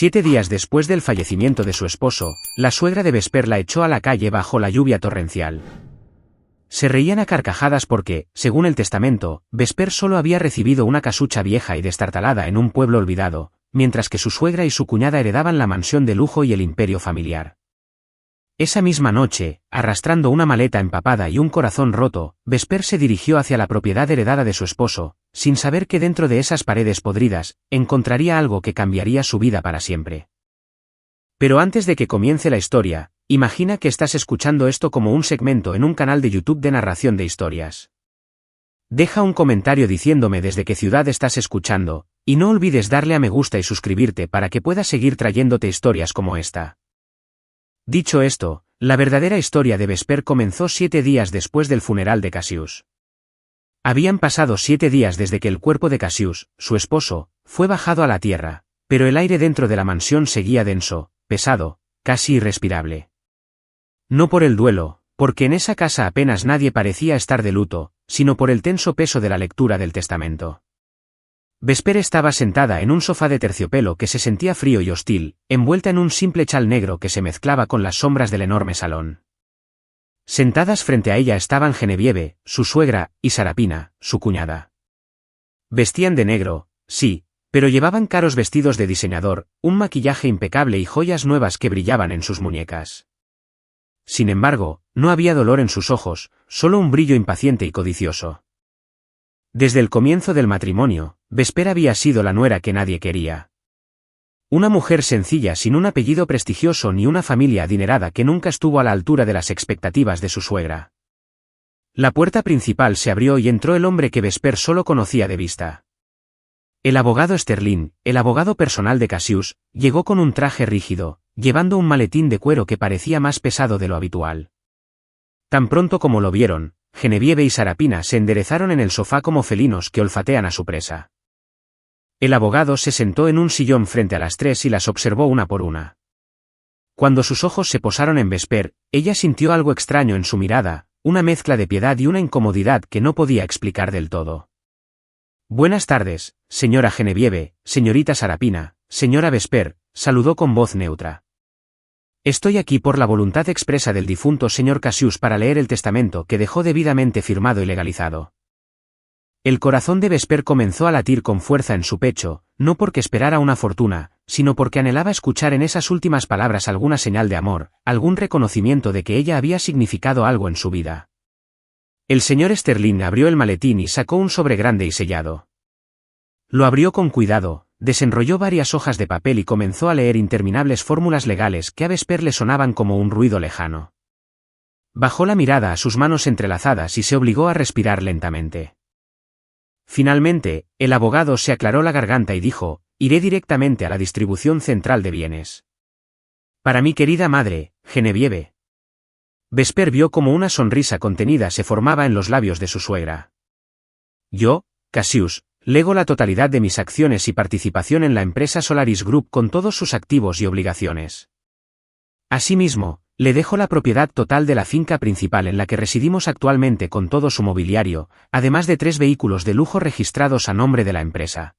7 días después del fallecimiento de su esposo, la suegra de Vesper la echó a la calle bajo la lluvia torrencial. Se reían a carcajadas porque, según el testamento, Vesper solo había recibido una casucha vieja y destartalada en un pueblo olvidado, mientras que su suegra y su cuñada heredaban la mansión de lujo y el imperio familiar. Esa misma noche, arrastrando una maleta empapada y un corazón roto, Vesper se dirigió hacia la propiedad heredada de su esposo, sin saber que dentro de esas paredes podridas, encontraría algo que cambiaría su vida para siempre. Pero antes de que comience la historia, imagina que estás escuchando esto como un segmento en un canal de YouTube de narración de historias. Deja un comentario diciéndome desde qué ciudad estás escuchando, y no olvides darle a me gusta y suscribirte para que pueda seguir trayéndote historias como esta. Dicho esto, la verdadera historia de Vesper comenzó 7 días después del funeral de Cassius. Habían pasado 7 días desde que el cuerpo de Cassius, su esposo, fue bajado a la tierra, pero el aire dentro de la mansión seguía denso, pesado, casi irrespirable. No por el duelo, porque en esa casa apenas nadie parecía estar de luto, sino por el tenso peso de la lectura del testamento. Vesper estaba sentada en un sofá de terciopelo que se sentía frío y hostil, envuelta en un simple chal negro que se mezclaba con las sombras del enorme salón. Sentadas frente a ella estaban Genevieve, su suegra, y Sarapina, su cuñada. Vestían de negro, sí, pero llevaban caros vestidos de diseñador, un maquillaje impecable y joyas nuevas que brillaban en sus muñecas. Sin embargo, no había dolor en sus ojos, solo un brillo impaciente y codicioso. Desde el comienzo del matrimonio, Vesper había sido la nuera que nadie quería. Una mujer sencilla sin un apellido prestigioso ni una familia adinerada que nunca estuvo a la altura de las expectativas de su suegra. La puerta principal se abrió y entró el hombre que Vesper solo conocía de vista. El abogado Sterling, el abogado personal de Cassius, llegó con un traje rígido, llevando un maletín de cuero que parecía más pesado de lo habitual. Tan pronto como lo vieron, Genevieve y Sarapina se enderezaron en el sofá como felinos que olfatean a su presa. El abogado se sentó en un sillón frente a las tres y las observó una por una. Cuando sus ojos se posaron en Vesper, ella sintió algo extraño en su mirada, una mezcla de piedad y una incomodidad que no podía explicar del todo. «Buenas tardes, señora Genevieve, señorita Sarapina, señora Vesper», saludó con voz neutra. «Estoy aquí por la voluntad expresa del difunto señor Cassius para leer el testamento que dejó debidamente firmado y legalizado». El corazón de Vesper comenzó a latir con fuerza en su pecho, no porque esperara una fortuna, sino porque anhelaba escuchar en esas últimas palabras alguna señal de amor, algún reconocimiento de que ella había significado algo en su vida. El señor Sterling abrió el maletín y sacó un sobre grande y sellado. Lo abrió con cuidado, desenrolló varias hojas de papel y comenzó a leer interminables fórmulas legales que a Vesper le sonaban como un ruido lejano. Bajó la mirada a sus manos entrelazadas y se obligó a respirar lentamente. Finalmente, el abogado se aclaró la garganta y dijo: «Iré directamente a la distribución central de bienes. Para mi querida madre, Genevieve». Vesper vio como una sonrisa contenida se formaba en los labios de su suegra. «Yo, Cassius, lego la totalidad de mis acciones y participación en la empresa Solaris Group con todos sus activos y obligaciones. Asimismo, le dejo la propiedad total de la finca principal en la que residimos actualmente con todo su mobiliario, además de 3 vehículos de lujo registrados a nombre de la empresa».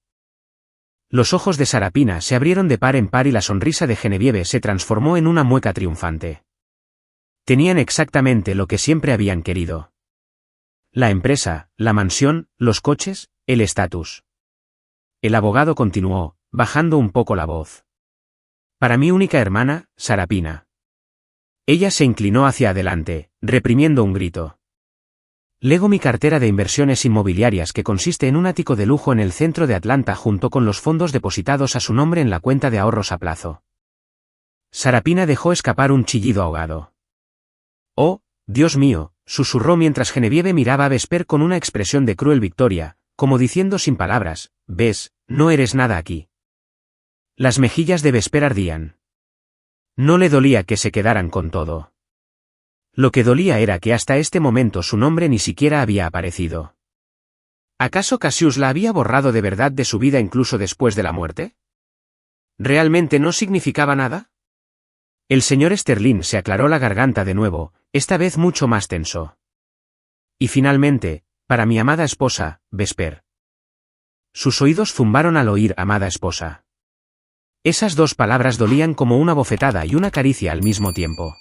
Los ojos de Sarapina se abrieron de par en par y la sonrisa de Genevieve se transformó en una mueca triunfante. Tenían exactamente lo que siempre habían querido. La empresa, la mansión, los coches, el estatus. El abogado continuó, bajando un poco la voz. «Para mi única hermana, Sarapina». Ella se inclinó hacia adelante, reprimiendo un grito. «Lego mi cartera de inversiones inmobiliarias que consiste en un ático de lujo en el centro de Atlanta junto con los fondos depositados a su nombre en la cuenta de ahorros a plazo». Sarapina dejó escapar un chillido ahogado. «Oh, Dios mío», susurró mientras Genevieve miraba a Vesper con una expresión de cruel victoria, como diciendo sin palabras: «Ves, no eres nada aquí». Las mejillas de Vesper ardían. No le dolía que se quedaran con todo. Lo que dolía era que hasta este momento su nombre ni siquiera había aparecido. ¿Acaso Cassius la había borrado de verdad de su vida incluso después de la muerte? ¿Realmente no significaba nada? El señor Sterling se aclaró la garganta de nuevo, esta vez mucho más tenso. «Y finalmente, para mi amada esposa, Vesper». Sus oídos zumbaron al oír «amada esposa». Esas dos palabras dolían como una bofetada y una caricia al mismo tiempo.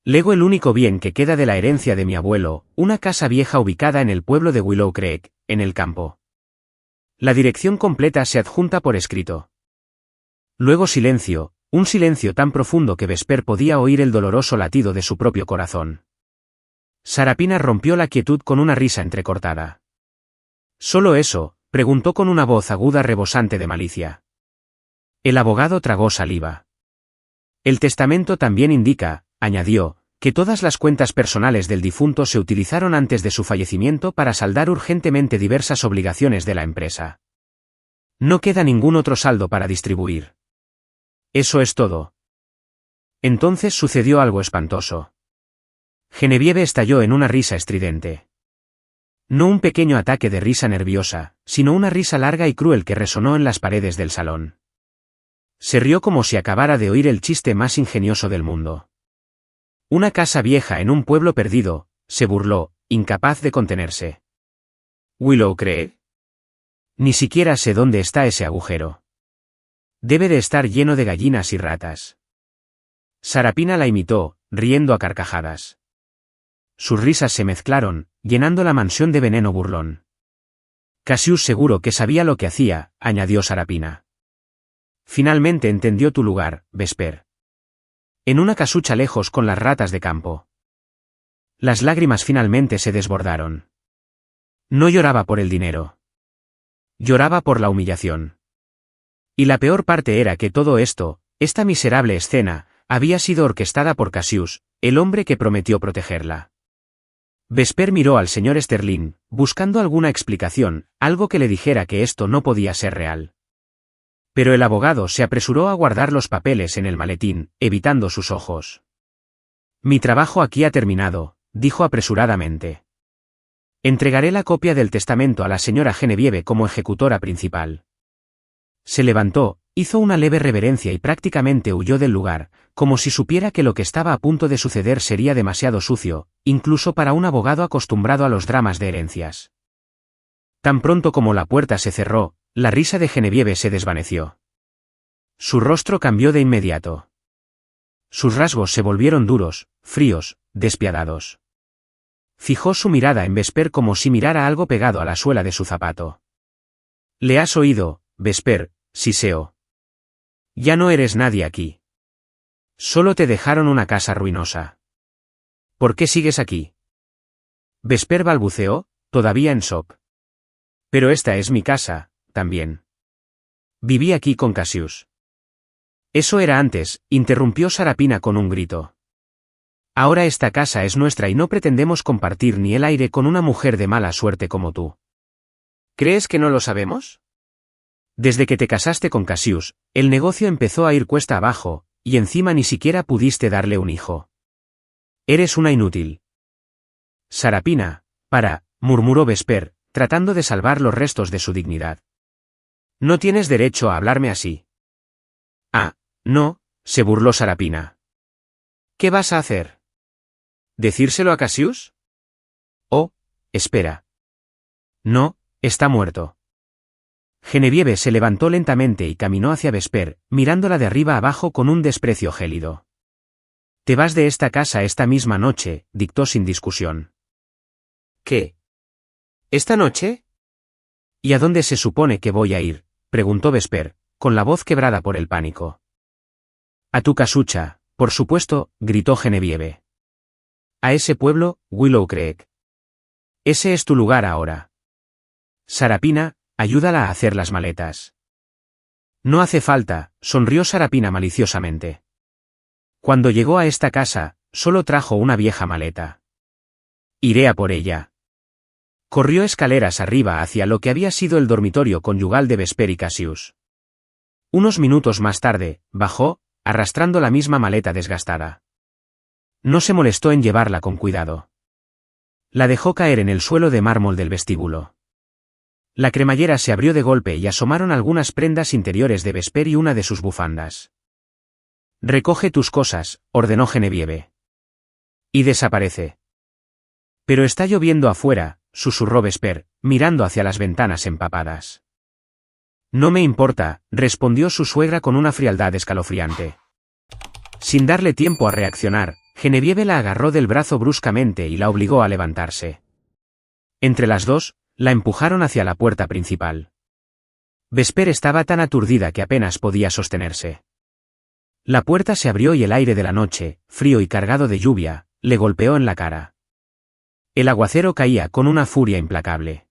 Lego el único bien que queda de la herencia de mi abuelo, una casa vieja ubicada en el pueblo de Willow Creek, en el campo. La dirección completa se adjunta por escrito. Luego silencio, un silencio tan profundo que Vesper podía oír el doloroso latido de su propio corazón. Sarapina rompió la quietud con una risa entrecortada. ¿Solo eso?, preguntó con una voz aguda rebosante de malicia. El abogado tragó saliva. El testamento también indica, añadió, que todas las cuentas personales del difunto se utilizaron antes de su fallecimiento para saldar urgentemente diversas obligaciones de la empresa. No queda ningún otro saldo para distribuir. Eso es todo. Entonces sucedió algo espantoso. Genevieve estalló en una risa estridente. No un pequeño ataque de risa nerviosa, sino una risa larga y cruel que resonó en las paredes del salón. Se rió como si acabara de oír el chiste más ingenioso del mundo. Una casa vieja en un pueblo perdido, se burló, incapaz de contenerse. ¿Willow Creek? Ni siquiera sé dónde está ese agujero. Debe de estar lleno de gallinas y ratas. Sarapina la imitó, riendo a carcajadas. Sus risas se mezclaron, llenando la mansión de veneno burlón. Cassius seguro que sabía lo que hacía, añadió Sarapina. Finalmente entendió tu lugar, Vesper. En una casucha lejos con las ratas de campo. Las lágrimas finalmente se desbordaron. No lloraba por el dinero. Lloraba por la humillación. Y la peor parte era que todo esto, esta miserable escena, había sido orquestada por Cassius, el hombre que prometió protegerla. Vesper miró al señor Sterling, buscando alguna explicación, algo que le dijera que esto no podía ser real. Pero el abogado se apresuró a guardar los papeles en el maletín, evitando sus ojos. Mi trabajo aquí ha terminado, dijo apresuradamente. Entregaré la copia del testamento a la señora Genevieve como ejecutora principal. Se levantó, hizo una leve reverencia y prácticamente huyó del lugar, como si supiera que lo que estaba a punto de suceder sería demasiado sucio, incluso para un abogado acostumbrado a los dramas de herencias. Tan pronto como la puerta se cerró, la risa de Genevieve se desvaneció. Su rostro cambió de inmediato. Sus rasgos se volvieron duros, fríos, despiadados. Fijó su mirada en Vesper como si mirara algo pegado a la suela de su zapato. ¿Le has oído, Vesper? Siseó. Ya no eres nadie aquí. Solo te dejaron una casa ruinosa. ¿Por qué sigues aquí? Vesper balbuceó, todavía en shock. Pero esta es mi casa, también. Viví aquí con Cassius. Eso era antes, interrumpió Sarapina con un grito. Ahora esta casa es nuestra y no pretendemos compartir ni el aire con una mujer de mala suerte como tú. ¿Crees que no lo sabemos? Desde que te casaste con Cassius, el negocio empezó a ir cuesta abajo, y encima ni siquiera pudiste darle un hijo. Eres una inútil. Sarapina, murmuró Vesper, tratando de salvar los restos de su dignidad. No tienes derecho a hablarme así. Ah, no, se burló Sarapina. ¿Qué vas a hacer? ¿Decírselo a Cassius? Oh, espera. No, está muerto. Genevieve se levantó lentamente y caminó hacia Vesper, mirándola de arriba abajo con un desprecio gélido. Te vas de esta casa esta misma noche, dictó sin discusión. ¿Qué? ¿Esta noche? ¿Y a dónde se supone que voy a ir?, preguntó Vesper, con la voz quebrada por el pánico. A tu casucha, por supuesto, gritó Genevieve. A ese pueblo, Willow Creek. Ese es tu lugar ahora. Sarapina, ayúdala a hacer las maletas. No hace falta, sonrió Sarapina maliciosamente. Cuando llegó a esta casa, solo trajo una vieja maleta. Iré a por ella. Corrió escaleras arriba hacia lo que había sido el dormitorio conyugal de Vesper y Cassius. Unos minutos más tarde, bajó, arrastrando la misma maleta desgastada. No se molestó en llevarla con cuidado. La dejó caer en el suelo de mármol del vestíbulo. La cremallera se abrió de golpe y asomaron algunas prendas interiores de Vesper y una de sus bufandas. Recoge tus cosas, ordenó Genevieve. Y desaparece. Pero está lloviendo afuera, susurró Vesper, mirando hacia las ventanas empapadas. No me importa, respondió su suegra con una frialdad escalofriante. Sin darle tiempo a reaccionar, Genevieve la agarró del brazo bruscamente y la obligó a levantarse. Entre las dos, la empujaron hacia la puerta principal. Vesper estaba tan aturdida que apenas podía sostenerse. La puerta se abrió y el aire de la noche, frío y cargado de lluvia, le golpeó en la cara. El aguacero caía con una furia implacable.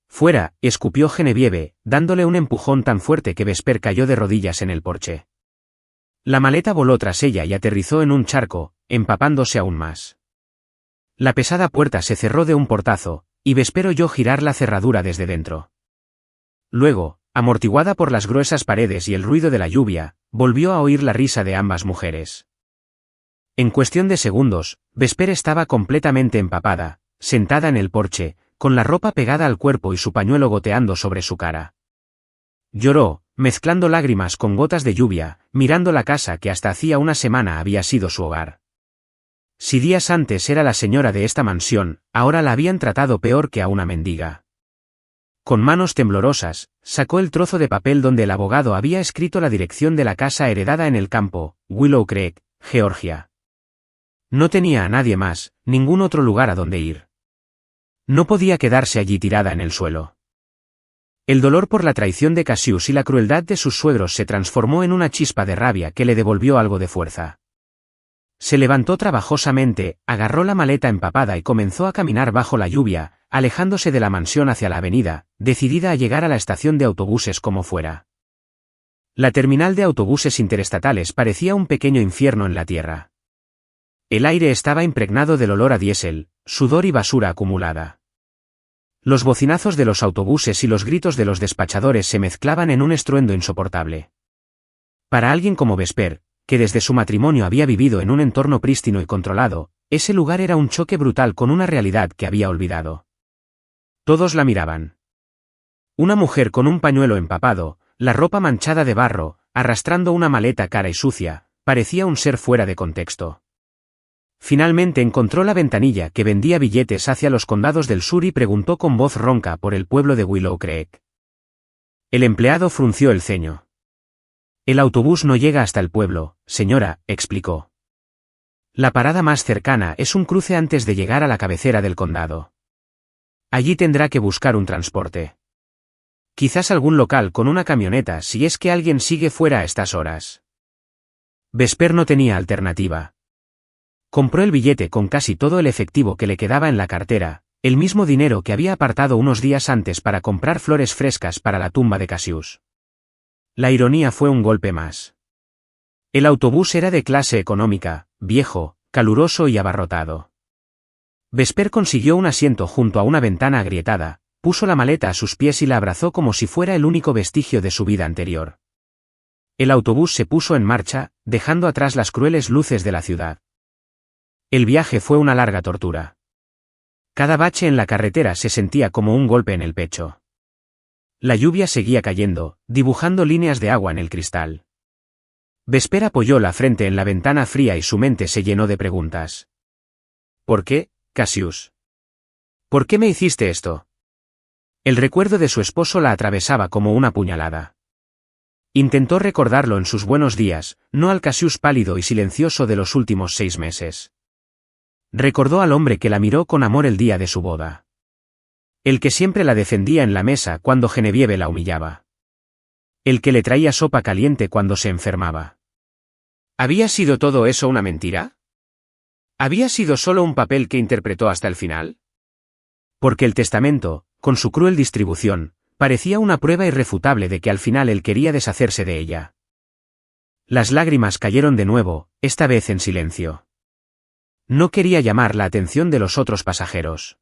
Fuera, escupió Genevieve, dándole un empujón tan fuerte que Vesper cayó de rodillas en el porche. La maleta voló tras ella y aterrizó en un charco, empapándose aún más. La pesada puerta se cerró de un portazo, y Vesper oyó girar la cerradura desde dentro. Luego, amortiguada por las gruesas paredes y el ruido de la lluvia, volvió a oír la risa de ambas mujeres. En cuestión de segundos, Vesper estaba completamente empapada, sentada en el porche, con la ropa pegada al cuerpo y su pañuelo goteando sobre su cara. Lloró, mezclando lágrimas con gotas de lluvia, mirando la casa que hasta hacía una semana había sido su hogar. Si días antes era la señora de esta mansión, ahora la habían tratado peor que a una mendiga. Con manos temblorosas, sacó el trozo de papel donde el abogado había escrito la dirección de la casa heredada en el campo, Willow Creek, Georgia. No tenía a nadie más, ningún otro lugar a donde ir. No podía quedarse allí tirada en el suelo. El dolor por la traición de Cassius y la crueldad de sus suegros se transformó en una chispa de rabia que le devolvió algo de fuerza. Se levantó trabajosamente, agarró la maleta empapada y comenzó a caminar bajo la lluvia, alejándose de la mansión hacia la avenida, decidida a llegar a la estación de autobuses como fuera. La terminal de autobuses interestatales parecía un pequeño infierno en la tierra. El aire estaba impregnado del olor a diésel, sudor y basura acumulada. Los bocinazos de los autobuses y los gritos de los despachadores se mezclaban en un estruendo insoportable. Para alguien como Vesper, que desde su matrimonio había vivido en un entorno prístino y controlado, ese lugar era un choque brutal con una realidad que había olvidado. Todos la miraban. Una mujer con un pañuelo empapado, la ropa manchada de barro, arrastrando una maleta cara y sucia, parecía un ser fuera de contexto. Finalmente encontró la ventanilla que vendía billetes hacia los condados del sur y preguntó con voz ronca por el pueblo de Willow Creek. El empleado frunció el ceño. El autobús no llega hasta el pueblo, señora, explicó. La parada más cercana es un cruce antes de llegar a la cabecera del condado. Allí tendrá que buscar un transporte. Quizás algún local con una camioneta si es que alguien sigue fuera a estas horas. Vesper no tenía alternativa. Compró el billete con casi todo el efectivo que le quedaba en la cartera, el mismo dinero que había apartado unos días antes para comprar flores frescas para la tumba de Cassius. La ironía fue un golpe más. El autobús era de clase económica, viejo, caluroso y abarrotado. Vesper consiguió un asiento junto a una ventana agrietada, puso la maleta a sus pies y la abrazó como si fuera el único vestigio de su vida anterior. El autobús se puso en marcha, dejando atrás las crueles luces de la ciudad. El viaje fue una larga tortura. Cada bache en la carretera se sentía como un golpe en el pecho. La lluvia seguía cayendo, dibujando líneas de agua en el cristal. Vesper apoyó la frente en la ventana fría y su mente se llenó de preguntas. ¿Por qué, Cassius? ¿Por qué me hiciste esto? El recuerdo de su esposo la atravesaba como una puñalada. Intentó recordarlo en sus buenos días, no al Cassius pálido y silencioso de los últimos 6 meses. Recordó al hombre que la miró con amor el día de su boda. El que siempre la defendía en la mesa cuando Genevieve la humillaba. El que le traía sopa caliente cuando se enfermaba. ¿Había sido todo eso una mentira? ¿Había sido solo un papel que interpretó hasta el final? Porque el testamento, con su cruel distribución, parecía una prueba irrefutable de que al final él quería deshacerse de ella. Las lágrimas cayeron de nuevo, esta vez en silencio. No quería llamar la atención de los otros pasajeros.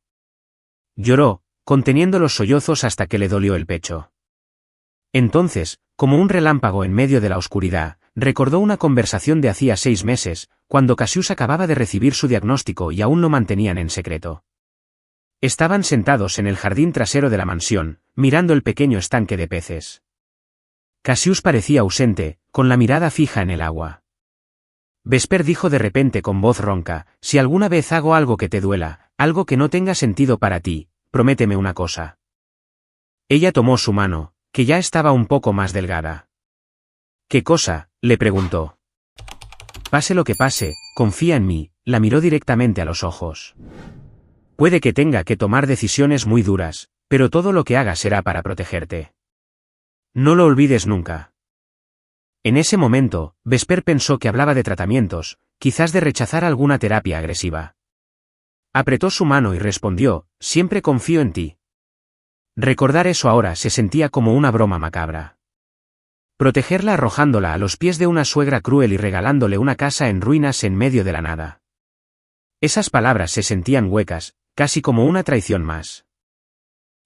Lloró, conteniendo los sollozos hasta que le dolió el pecho. Entonces, como un relámpago en medio de la oscuridad, recordó una conversación de hacía 6 meses, cuando Cassius acababa de recibir su diagnóstico y aún lo mantenían en secreto. Estaban sentados en el jardín trasero de la mansión, mirando el pequeño estanque de peces. Cassius parecía ausente, con la mirada fija en el agua. Vesper dijo de repente con voz ronca, si alguna vez hago algo que te duela, algo que no tenga sentido para ti, prométeme una cosa. Ella tomó su mano, que ya estaba un poco más delgada. ¿Qué cosa?, le preguntó. Pase lo que pase, confía en mí, la miró directamente a los ojos. Puede que tenga que tomar decisiones muy duras, pero todo lo que haga será para protegerte. No lo olvides nunca. En ese momento, Vesper pensó que hablaba de tratamientos, quizás de rechazar alguna terapia agresiva. Apretó su mano y respondió, siempre confío en ti. Recordar eso ahora se sentía como una broma macabra. Protegerla arrojándola a los pies de una suegra cruel y regalándole una casa en ruinas en medio de la nada. Esas palabras se sentían huecas, casi como una traición más.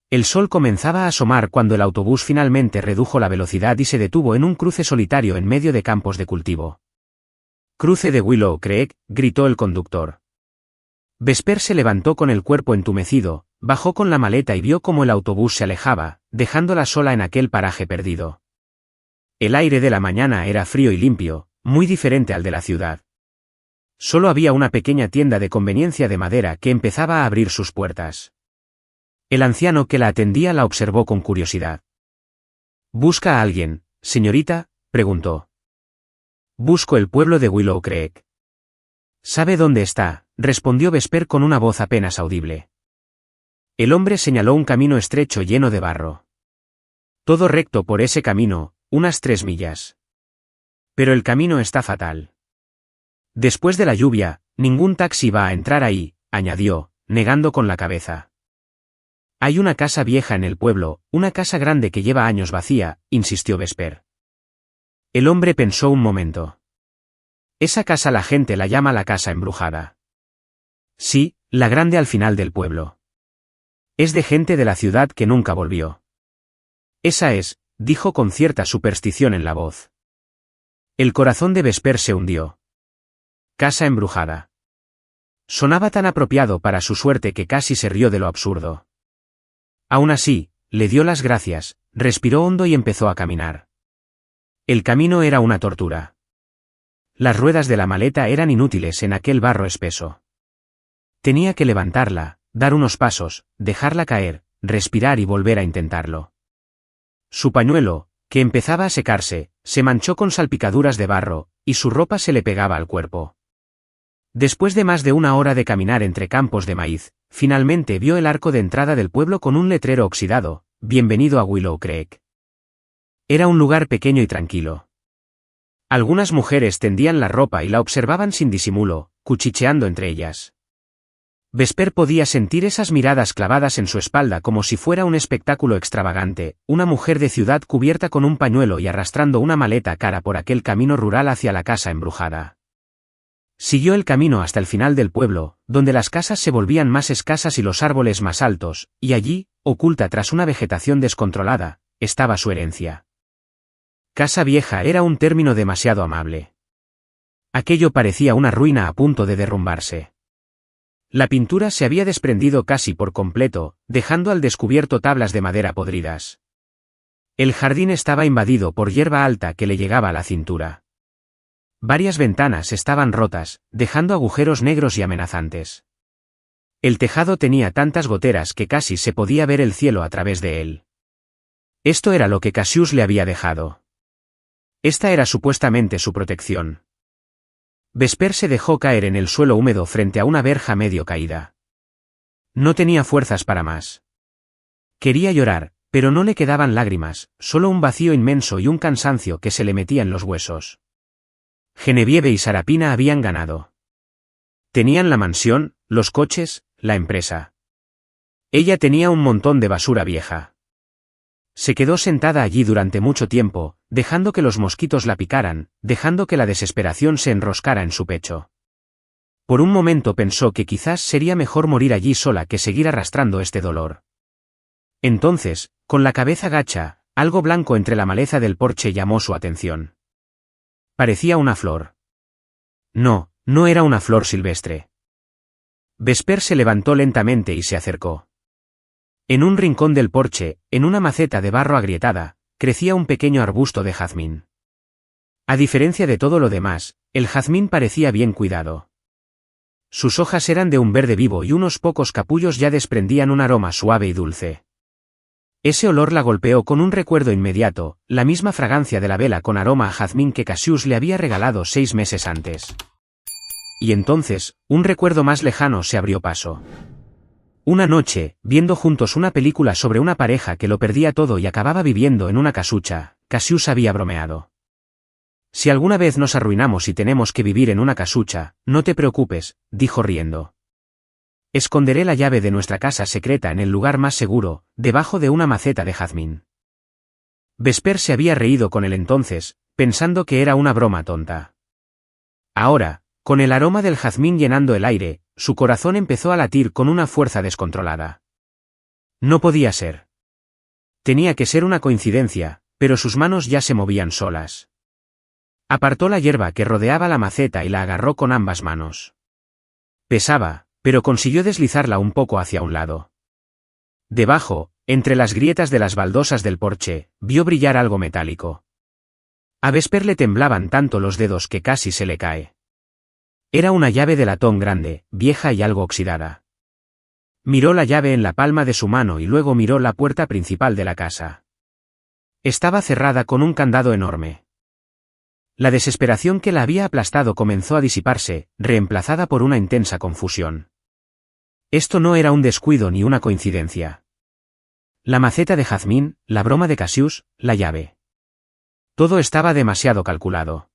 El sol comenzaba a asomar cuando el autobús finalmente redujo la velocidad y se detuvo en un cruce solitario en medio de campos de cultivo. Cruce de Willow Creek, gritó el conductor. Vesper se levantó con el cuerpo entumecido, bajó con la maleta y vio cómo el autobús se alejaba, dejándola sola en aquel paraje perdido. El aire de la mañana era frío y limpio, muy diferente al de la ciudad. Solo había una pequeña tienda de conveniencia de madera que empezaba a abrir sus puertas. El anciano que la atendía la observó con curiosidad. ¿Busca a alguien, señorita?, preguntó. Busco el pueblo de Willow Creek. ¿Sabe dónde está?, respondió Vesper con una voz apenas audible. El hombre señaló un camino estrecho lleno de barro. Todo recto por ese camino, unas 3 millas. Pero el camino está fatal. Después de la lluvia, ningún taxi va a entrar ahí, añadió, negando con la cabeza. Hay una casa vieja en el pueblo, una casa grande que lleva años vacía, insistió Vesper. El hombre pensó un momento. Esa casa la gente la llama la casa embrujada. Sí, la grande al final del pueblo. Es de gente de la ciudad que nunca volvió. Esa es, dijo con cierta superstición en la voz. El corazón de Vesper se hundió. Casa embrujada. Sonaba tan apropiado para su suerte que casi se rió de lo absurdo. Aún así, le dio las gracias, respiró hondo y empezó a caminar. El camino era una tortura. Las ruedas de la maleta eran inútiles en aquel barro espeso. Tenía que levantarla, dar unos pasos, dejarla caer, respirar y volver a intentarlo. Su pañuelo, que empezaba a secarse, se manchó con salpicaduras de barro, y su ropa se le pegaba al cuerpo. Después de más de 1 hora de caminar entre campos de maíz, finalmente vio el arco de entrada del pueblo con un letrero oxidado, bienvenido a Willow Creek. Era un lugar pequeño y tranquilo. Algunas mujeres tendían la ropa y la observaban sin disimulo, cuchicheando entre ellas. Vesper podía sentir esas miradas clavadas en su espalda como si fuera un espectáculo extravagante, una mujer de ciudad cubierta con un pañuelo y arrastrando una maleta cara por aquel camino rural hacia la casa embrujada. Siguió el camino hasta el final del pueblo, donde las casas se volvían más escasas y los árboles más altos, y allí, oculta tras una vegetación descontrolada, estaba su herencia. Casa vieja era un término demasiado amable. Aquello parecía una ruina a punto de derrumbarse. La pintura se había desprendido casi por completo, dejando al descubierto tablas de madera podridas. El jardín estaba invadido por hierba alta que le llegaba a la cintura. Varias ventanas estaban rotas, dejando agujeros negros y amenazantes. El tejado tenía tantas goteras que casi se podía ver el cielo a través de él. Esto era lo que Cassius le había dejado. Esta era supuestamente su protección. Vesper se dejó caer en el suelo húmedo frente a una verja medio caída. No tenía fuerzas para más. Quería llorar, pero no le quedaban lágrimas, solo un vacío inmenso y un cansancio que se le metía en los huesos. Genevieve y Sarapina habían ganado. Tenían la mansión, los coches, la empresa. Ella tenía un montón de basura vieja. Se quedó sentada allí durante mucho tiempo, dejando que los mosquitos la picaran, dejando que la desesperación se enroscara en su pecho. Por un momento pensó que quizás sería mejor morir allí sola que seguir arrastrando este dolor. Entonces, con la cabeza gacha, algo blanco entre la maleza del porche llamó su atención. Parecía una flor. No, no era una flor silvestre. Vesper se levantó lentamente y se acercó. En un rincón del porche, en una maceta de barro agrietada, crecía un pequeño arbusto de jazmín. A diferencia de todo lo demás, el jazmín parecía bien cuidado. Sus hojas eran de un verde vivo y unos pocos capullos ya desprendían un aroma suave y dulce. Ese olor la golpeó con un recuerdo inmediato, la misma fragancia de la vela con aroma a jazmín que Cassius le había regalado 6 meses antes. Y entonces, un recuerdo más lejano se abrió paso. Una noche, viendo juntos una película sobre una pareja que lo perdía todo y acababa viviendo en una casucha, Cassius había bromeado. Si alguna vez nos arruinamos y tenemos que vivir en una casucha, no te preocupes, dijo riendo. Esconderé la llave de nuestra casa secreta en el lugar más seguro, debajo de una maceta de jazmín. Vesper se había reído con él entonces, pensando que era una broma tonta. Ahora, con el aroma del jazmín llenando el aire, su corazón empezó a latir con una fuerza descontrolada. No podía ser. Tenía que ser una coincidencia, pero sus manos ya se movían solas. Apartó la hierba que rodeaba la maceta y la agarró con ambas manos. Pesaba, pero consiguió deslizarla un poco hacia un lado. Debajo, entre las grietas de las baldosas del porche, vio brillar algo metálico. A Vesper le temblaban tanto los dedos que casi se le cae. Era una llave de latón grande, vieja y algo oxidada. Miró la llave en la palma de su mano y luego miró la puerta principal de la casa. Estaba cerrada con un candado enorme. La desesperación que la había aplastado comenzó a disiparse, reemplazada por una intensa confusión. Esto no era un descuido ni una coincidencia. La maceta de jazmín, la broma de Cassius, la llave. Todo estaba demasiado calculado.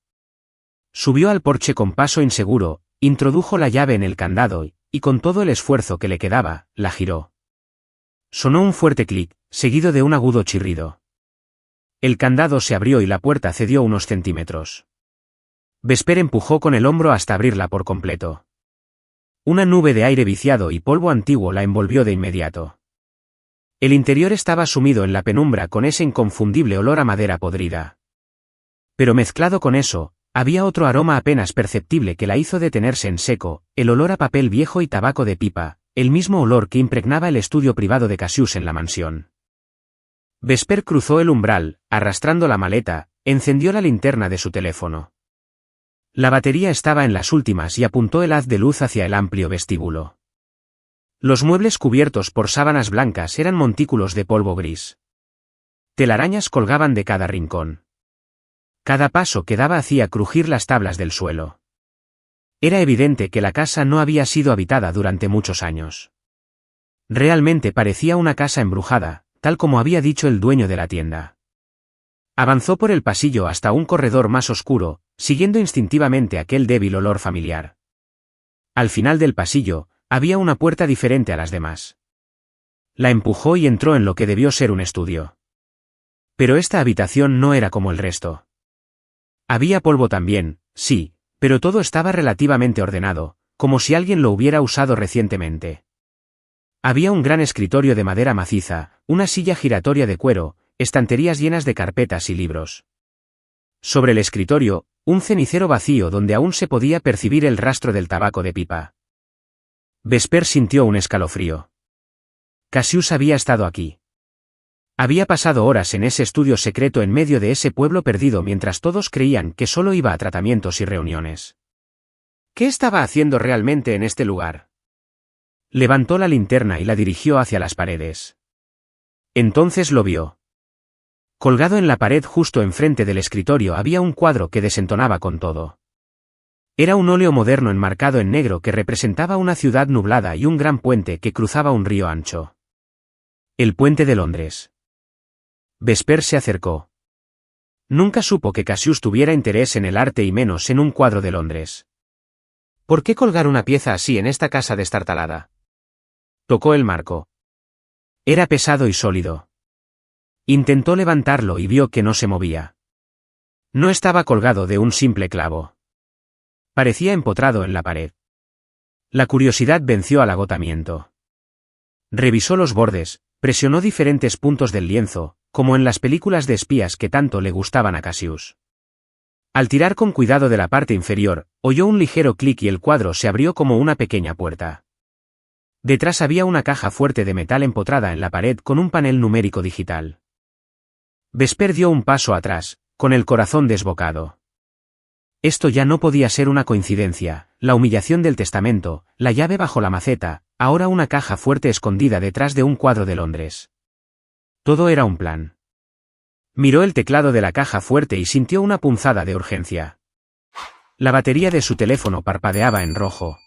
Subió al porche con paso inseguro, introdujo la llave en el candado y con todo el esfuerzo que le quedaba, la giró. Sonó un fuerte clic, seguido de un agudo chirrido. El candado se abrió y la puerta cedió unos centímetros. Vesper empujó con el hombro hasta abrirla por completo. Una nube de aire viciado y polvo antiguo la envolvió de inmediato. El interior estaba sumido en la penumbra con ese inconfundible olor a madera podrida. Pero mezclado con eso, había otro aroma apenas perceptible que la hizo detenerse en seco, el olor a papel viejo y tabaco de pipa, el mismo olor que impregnaba el estudio privado de Cassius en la mansión. Vesper cruzó el umbral, arrastrando la maleta, encendió la linterna de su teléfono. La batería estaba en las últimas y apuntó el haz de luz hacia el amplio vestíbulo. Los muebles cubiertos por sábanas blancas eran montículos de polvo gris. Telarañas colgaban de cada rincón. Cada paso que daba hacía crujir las tablas del suelo. Era evidente que la casa no había sido habitada durante muchos años. Realmente parecía una casa embrujada, tal como había dicho el dueño de la tienda. Avanzó por el pasillo hasta un corredor más oscuro, siguiendo instintivamente aquel débil olor familiar. Al final del pasillo, había una puerta diferente a las demás. La empujó y entró en lo que debió ser un estudio. Pero esta habitación no era como el resto. Había polvo también, sí, pero todo estaba relativamente ordenado, como si alguien lo hubiera usado recientemente. Había un gran escritorio de madera maciza, una silla giratoria de cuero, estanterías llenas de carpetas y libros. Sobre el escritorio, un cenicero vacío donde aún se podía percibir el rastro del tabaco de pipa. Vesper sintió un escalofrío. Cassius había estado aquí. Había pasado horas en ese estudio secreto en medio de ese pueblo perdido mientras todos creían que solo iba a tratamientos y reuniones. ¿Qué estaba haciendo realmente en este lugar? Levantó la linterna y la dirigió hacia las paredes. Entonces lo vio. Colgado en la pared justo enfrente del escritorio había un cuadro que desentonaba con todo. Era un óleo moderno enmarcado en negro que representaba una ciudad nublada y un gran puente que cruzaba un río ancho. El puente de Londres. Vesper se acercó. Nunca supo que Cassius tuviera interés en el arte y menos en un cuadro de Londres. ¿Por qué colgar una pieza así en esta casa destartalada? Tocó el marco. Era pesado y sólido. Intentó levantarlo y vio que no se movía. No estaba colgado de un simple clavo. Parecía empotrado en la pared. La curiosidad venció al agotamiento. Revisó los bordes, presionó diferentes puntos del lienzo, como en las películas de espías que tanto le gustaban a Cassius. Al tirar con cuidado de la parte inferior, oyó un ligero clic y el cuadro se abrió como una pequeña puerta. Detrás había una caja fuerte de metal empotrada en la pared con un panel numérico digital. Vesper dio un paso atrás, con el corazón desbocado. Esto ya no podía ser una coincidencia, la humillación del testamento, la llave bajo la maceta, ahora una caja fuerte escondida detrás de un cuadro de Londres. Todo era un plan. Miró el teclado de la caja fuerte y sintió una punzada de urgencia. La batería de su teléfono parpadeaba en rojo.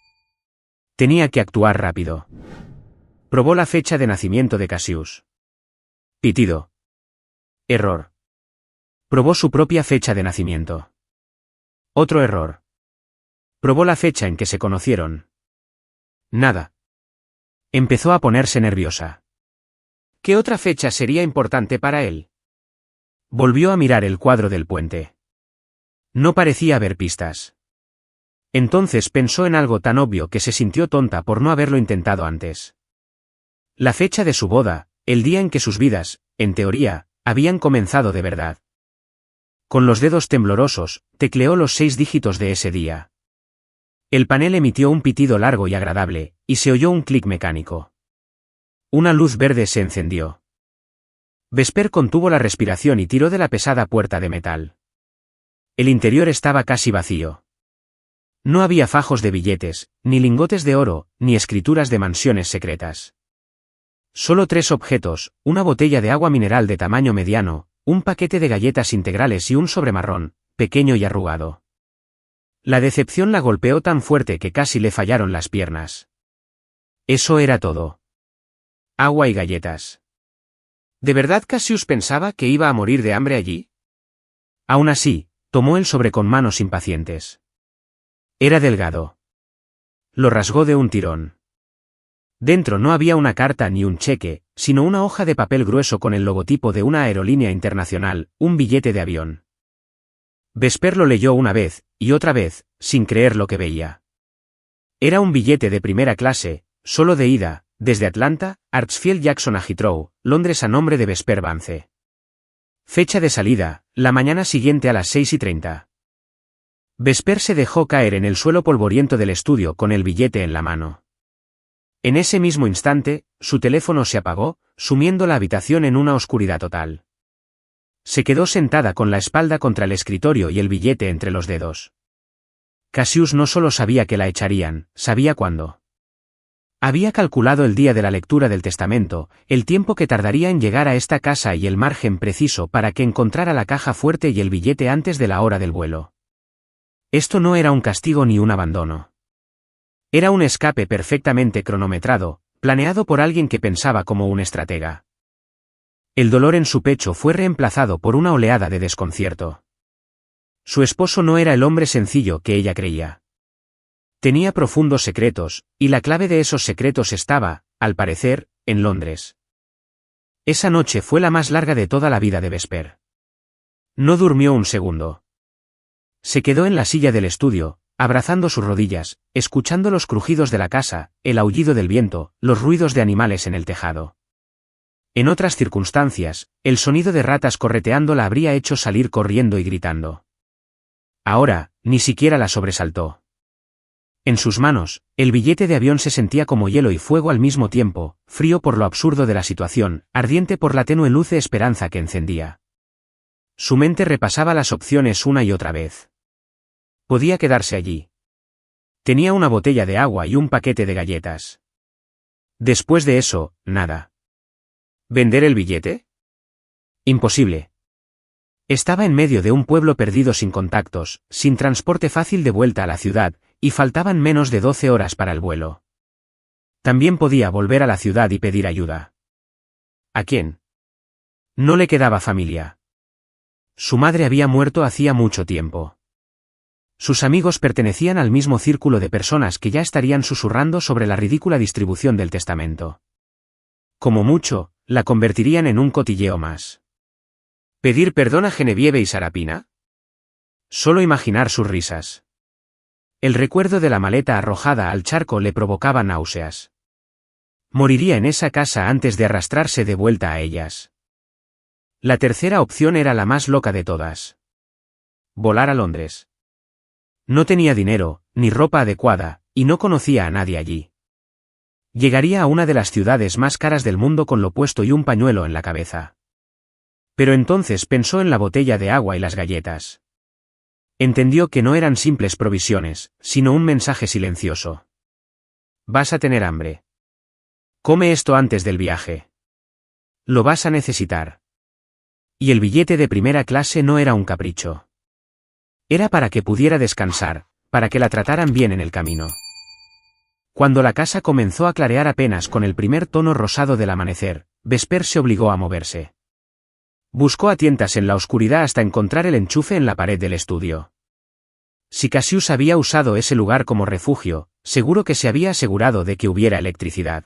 Tenía que actuar rápido. Probó la fecha de nacimiento de Cassius. Pitido. Error. Probó su propia fecha de nacimiento. Otro error. Probó la fecha en que se conocieron. Nada. Empezó a ponerse nerviosa. ¿Qué otra fecha sería importante para él? Volvió a mirar el cuadro del puente. No parecía haber pistas. Entonces pensó en algo tan obvio que se sintió tonta por no haberlo intentado antes. La fecha de su boda, el día en que sus vidas, en teoría, habían comenzado de verdad. Con los dedos temblorosos, tecleó los 6 dígitos de ese día. El panel emitió un pitido largo y agradable, y se oyó un clic mecánico. Una luz verde se encendió. Vesper contuvo la respiración y tiró de la pesada puerta de metal. El interior estaba casi vacío. No había fajos de billetes, ni lingotes de oro, ni escrituras de mansiones secretas. Solo 3 objetos, una botella de agua mineral de tamaño mediano, un paquete de galletas integrales y un sobre marrón, pequeño y arrugado. La decepción la golpeó tan fuerte que casi le fallaron las piernas. Eso era todo. Agua y galletas. ¿De verdad Cassius pensaba que iba a morir de hambre allí? Aún así, tomó el sobre con manos impacientes. Era delgado. Lo rasgó de un tirón. Dentro no había una carta ni un cheque, sino una hoja de papel grueso con el logotipo de una aerolínea internacional, un billete de avión. Vesper lo leyó una vez, y otra vez, sin creer lo que veía. Era un billete de primera clase, solo de ida, desde Atlanta, Hartsfield Jackson a Heathrow, Londres a nombre de Vesper Vance. Fecha de salida, la mañana siguiente a las 6:30. Vesper se dejó caer en el suelo polvoriento del estudio con el billete en la mano. En ese mismo instante, su teléfono se apagó, sumiendo la habitación en una oscuridad total. Se quedó sentada con la espalda contra el escritorio y el billete entre los dedos. Cassius no solo sabía que la echarían, sabía cuándo. Había calculado el día de la lectura del testamento, el tiempo que tardaría en llegar a esta casa y el margen preciso para que encontrara la caja fuerte y el billete antes de la hora del vuelo. Esto no era un castigo ni un abandono. Era un escape perfectamente cronometrado, planeado por alguien que pensaba como un estratega. El dolor en su pecho fue reemplazado por una oleada de desconcierto. Su esposo no era el hombre sencillo que ella creía. Tenía profundos secretos, y la clave de esos secretos estaba, al parecer, en Londres. Esa noche fue la más larga de toda la vida de Vesper. No durmió un segundo. Se quedó en la silla del estudio, abrazando sus rodillas, escuchando los crujidos de la casa, el aullido del viento, los ruidos de animales en el tejado. En otras circunstancias, el sonido de ratas correteando la habría hecho salir corriendo y gritando. Ahora, ni siquiera la sobresaltó. En sus manos, el billete de avión se sentía como hielo y fuego al mismo tiempo, frío por lo absurdo de la situación, ardiente por la tenue luz de esperanza que encendía. Su mente repasaba las opciones una y otra vez. Podía quedarse allí. Tenía una botella de agua y un paquete de galletas. Después de eso, nada. ¿Vender el billete? Imposible. Estaba en medio de un pueblo perdido sin contactos, sin transporte fácil de vuelta a la ciudad, y faltaban menos de 12 horas para el vuelo. También podía volver a la ciudad y pedir ayuda. ¿A quién? No le quedaba familia. Su madre había muerto hacía mucho tiempo. Sus amigos pertenecían al mismo círculo de personas que ya estarían susurrando sobre la ridícula distribución del testamento. Como mucho, la convertirían en un cotilleo más. ¿Pedir perdón a Genevieve y Sarapina? Solo imaginar sus risas. El recuerdo de la maleta arrojada al charco le provocaba náuseas. Moriría en esa casa antes de arrastrarse de vuelta a ellas. La tercera opción era la más loca de todas. Volar a Londres. No tenía dinero, ni ropa adecuada, y no conocía a nadie allí. Llegaría a una de las ciudades más caras del mundo con lo puesto y un pañuelo en la cabeza. Pero entonces pensó en la botella de agua y las galletas. Entendió que no eran simples provisiones, sino un mensaje silencioso. Vas a tener hambre. Come esto antes del viaje. Lo vas a necesitar. Y el billete de primera clase no era un capricho. Era para que pudiera descansar, para que la trataran bien en el camino. Cuando la casa comenzó a clarear apenas con el primer tono rosado del amanecer, Vesper se obligó a moverse. Buscó a tientas en la oscuridad hasta encontrar el enchufe en la pared del estudio. Si Cassius había usado ese lugar como refugio, seguro que se había asegurado de que hubiera electricidad.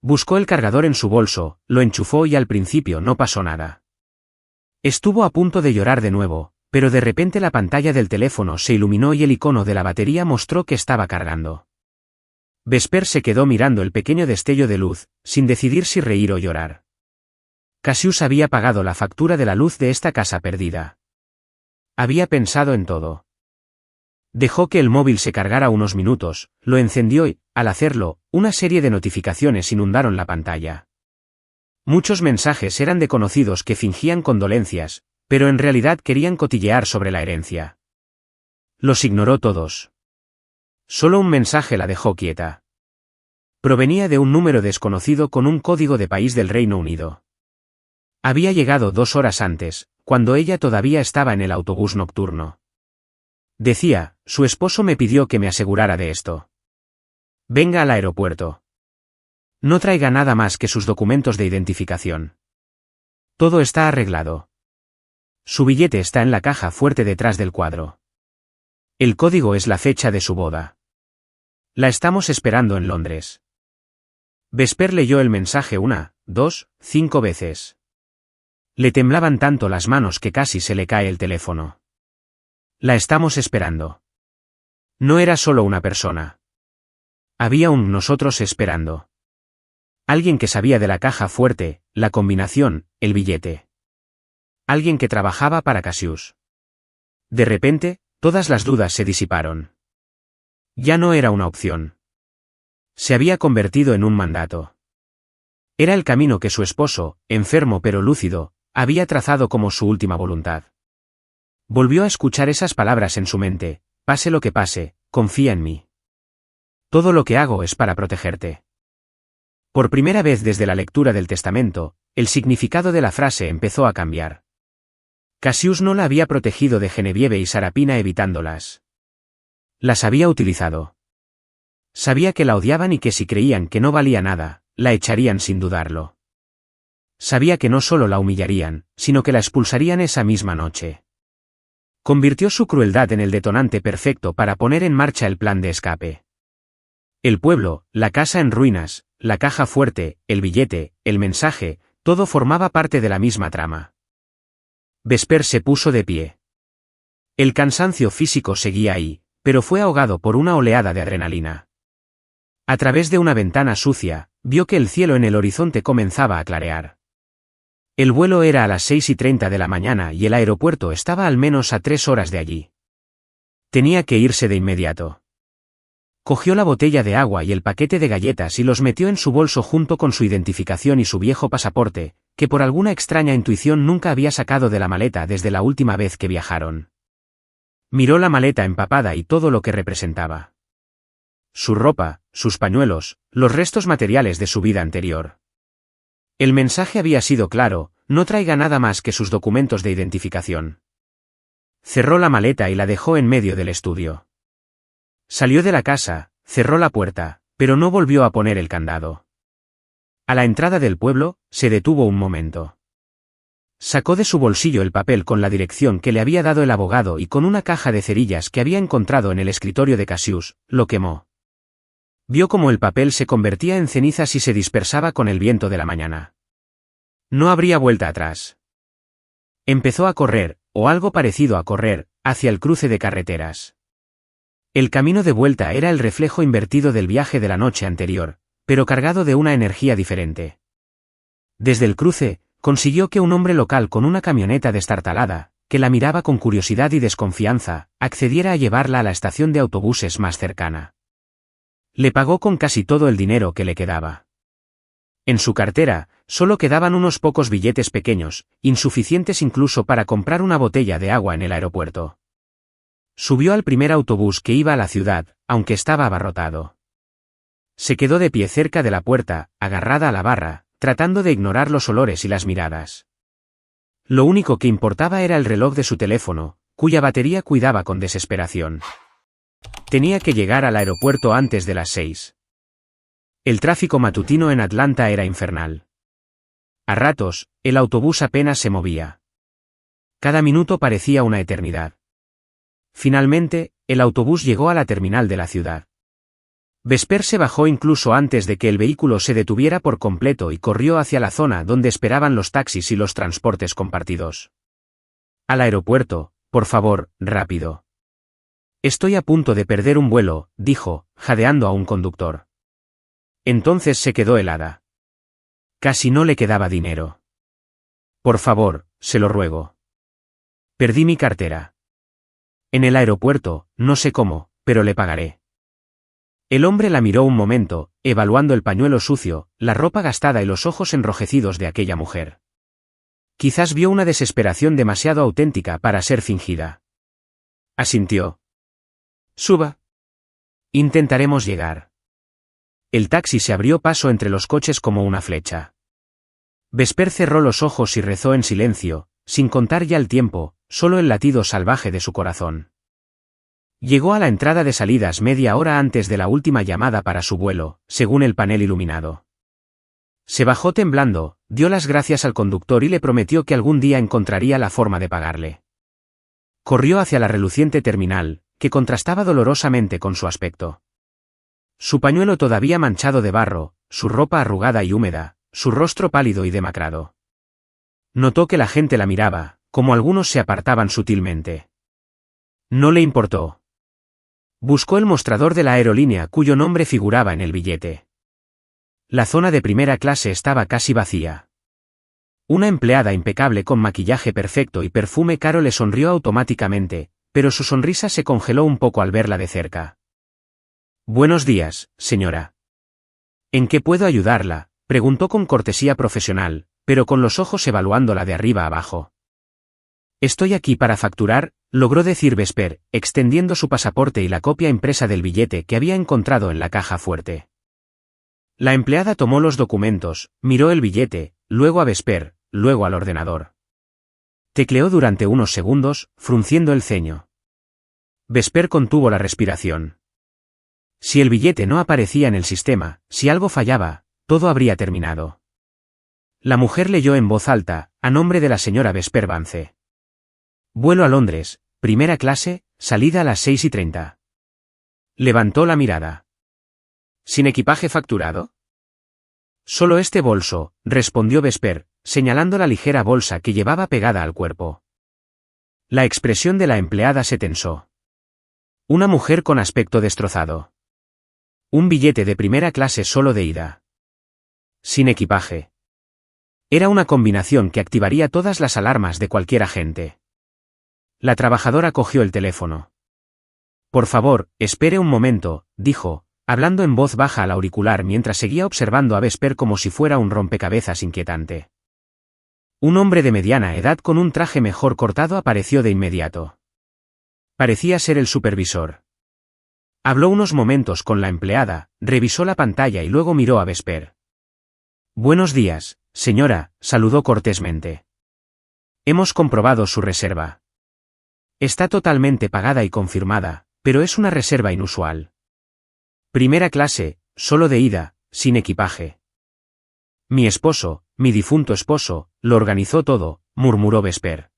Buscó el cargador en su bolso, lo enchufó y al principio no pasó nada. Estuvo a punto de llorar de nuevo, pero de repente la pantalla del teléfono se iluminó y el icono de la batería mostró que estaba cargando. Vesper se quedó mirando el pequeño destello de luz, sin decidir si reír o llorar. Cassius había pagado la factura de la luz de esta casa perdida. Había pensado en todo. Dejó que el móvil se cargara unos minutos, lo encendió y, al hacerlo, una serie de notificaciones inundaron la pantalla. Muchos mensajes eran de conocidos que fingían condolencias, pero en realidad querían cotillear sobre la herencia. Los ignoró todos. Solo un mensaje la dejó quieta. Provenía de un número desconocido con un código de país del Reino Unido. Había llegado 2 horas antes, cuando ella todavía estaba en el autobús nocturno. Decía, su esposo me pidió que me asegurara de esto. Venga al aeropuerto. No traiga nada más que sus documentos de identificación. Todo está arreglado. Su billete está en la caja fuerte detrás del cuadro. El código es la fecha de su boda. La estamos esperando en Londres. Vesper leyó el mensaje 1, 2, 5 veces. Le temblaban tanto las manos que casi se le cae el teléfono. La estamos esperando. No era solo una persona. Había un nosotros esperando. Alguien que sabía de la caja fuerte, la combinación, el billete. Alguien que trabajaba para Cassius. De repente, todas las dudas se disiparon. Ya no era una opción. Se había convertido en un mandato. Era el camino que su esposo, enfermo pero lúcido, había trazado como su última voluntad. Volvió a escuchar esas palabras en su mente: pase lo que pase, confía en mí. Todo lo que hago es para protegerte. Por primera vez desde la lectura del testamento, el significado de la frase empezó a cambiar. Cassius no la había protegido de Genevieve y Sarapina evitándolas. Las había utilizado. Sabía que la odiaban y que si creían que no valía nada, la echarían sin dudarlo. Sabía que no solo la humillarían, sino que la expulsarían esa misma noche. Convirtió su crueldad en el detonante perfecto para poner en marcha el plan de escape. El pueblo, la casa en ruinas, la caja fuerte, el billete, el mensaje, todo formaba parte de la misma trama. Vesper se puso de pie. El cansancio físico seguía ahí, pero fue ahogado por una oleada de adrenalina. A través de una ventana sucia, vio que el cielo en el horizonte comenzaba a clarear. El vuelo era a las 6:30 de la mañana y el aeropuerto estaba al menos a 3 horas de allí. Tenía que irse de inmediato. Cogió la botella de agua y el paquete de galletas y los metió en su bolso junto con su identificación y su viejo pasaporte, que por alguna extraña intuición nunca había sacado de la maleta desde la última vez que viajaron. Miró la maleta empapada y todo lo que representaba. Su ropa, sus pañuelos, los restos materiales de su vida anterior. El mensaje había sido claro: no traiga nada más que sus documentos de identificación. Cerró la maleta y la dejó en medio del estudio. Salió de la casa, cerró la puerta, pero no volvió a poner el candado. A la entrada del pueblo, se detuvo un momento. Sacó de su bolsillo el papel con la dirección que le había dado el abogado y con una caja de cerillas que había encontrado en el escritorio de Cassius, lo quemó. Vio cómo el papel se convertía en cenizas y se dispersaba con el viento de la mañana. No habría vuelta atrás. Empezó a correr, o algo parecido a correr, hacia el cruce de carreteras. El camino de vuelta era el reflejo invertido del viaje de la noche anterior, pero cargado de una energía diferente. Desde el cruce, consiguió que un hombre local con una camioneta destartalada, que la miraba con curiosidad y desconfianza, accediera a llevarla a la estación de autobuses más cercana. Le pagó con casi todo el dinero que le quedaba. En su cartera, solo quedaban unos pocos billetes pequeños, insuficientes incluso para comprar una botella de agua en el aeropuerto. Subió al primer autobús que iba a la ciudad, aunque estaba abarrotado. Se quedó de pie cerca de la puerta, agarrada a la barra, tratando de ignorar los olores y las miradas. Lo único que importaba era el reloj de su teléfono, cuya batería cuidaba con desesperación. Tenía que llegar al aeropuerto antes de las 6. El tráfico matutino en Atlanta era infernal. A ratos, el autobús apenas se movía. Cada minuto parecía una eternidad. Finalmente, el autobús llegó a la terminal de la ciudad. Vesper se bajó incluso antes de que el vehículo se detuviera por completo y corrió hacia la zona donde esperaban los taxis y los transportes compartidos. Al aeropuerto, por favor, rápido. Estoy a punto de perder un vuelo, dijo, jadeando a un conductor. Entonces se quedó helada. Casi no le quedaba dinero. Por favor, se lo ruego. Perdí mi cartera. En el aeropuerto, no sé cómo, pero le pagaré. El hombre la miró un momento, evaluando el pañuelo sucio, la ropa gastada y los ojos enrojecidos de aquella mujer. Quizás vio una desesperación demasiado auténtica para ser fingida. Asintió. Suba. Intentaremos llegar. El taxi se abrió paso entre los coches como una flecha. Vesper cerró los ojos y rezó en silencio, sin contar ya el tiempo, solo el latido salvaje de su corazón. Llegó a la entrada de salidas media hora antes de la última llamada para su vuelo, según el panel iluminado. Se bajó temblando, dio las gracias al conductor y le prometió que algún día encontraría la forma de pagarle. Corrió hacia la reluciente terminal, que contrastaba dolorosamente con su aspecto. Su pañuelo todavía manchado de barro, su ropa arrugada y húmeda, su rostro pálido y demacrado. Notó que la gente la miraba, como algunos se apartaban sutilmente. No le importó. Buscó el mostrador de la aerolínea cuyo nombre figuraba en el billete. La zona de primera clase estaba casi vacía. Una empleada impecable con maquillaje perfecto y perfume caro le sonrió automáticamente, pero su sonrisa se congeló un poco al verla de cerca. Buenos días, señora. ¿En qué puedo ayudarla?, preguntó con cortesía profesional, pero con los ojos evaluándola de arriba abajo. Estoy aquí para facturar, logró decir Vesper, extendiendo su pasaporte y la copia impresa del billete que había encontrado en la caja fuerte. La empleada tomó los documentos, miró el billete, luego a Vesper, luego al ordenador. Tecleó durante unos segundos, frunciendo el ceño. Vesper contuvo la respiración. Si el billete no aparecía en el sistema, si algo fallaba, todo habría terminado. La mujer leyó en voz alta, a nombre de la señora Vesper Vance. Vuelo a Londres, primera clase, salida a las 6:30. Levantó la mirada. ¿Sin equipaje facturado? Solo este bolso, respondió Vesper, señalando la ligera bolsa que llevaba pegada al cuerpo. La expresión de la empleada se tensó. Una mujer con aspecto destrozado. Un billete de primera clase solo de ida. Sin equipaje. Era una combinación que activaría todas las alarmas de cualquier agente. La trabajadora cogió el teléfono. Por favor, espere un momento, dijo, hablando en voz baja al auricular mientras seguía observando a Vesper como si fuera un rompecabezas inquietante. Un hombre de mediana edad con un traje mejor cortado apareció de inmediato. Parecía ser el supervisor. Habló unos momentos con la empleada, revisó la pantalla y luego miró a Vesper. Buenos días, señora, saludó cortésmente. Hemos comprobado su reserva. Está totalmente pagada y confirmada, pero es una reserva inusual. Primera clase, solo de ida, sin equipaje. Mi esposo, mi difunto esposo, lo organizó todo, murmuró Vesper.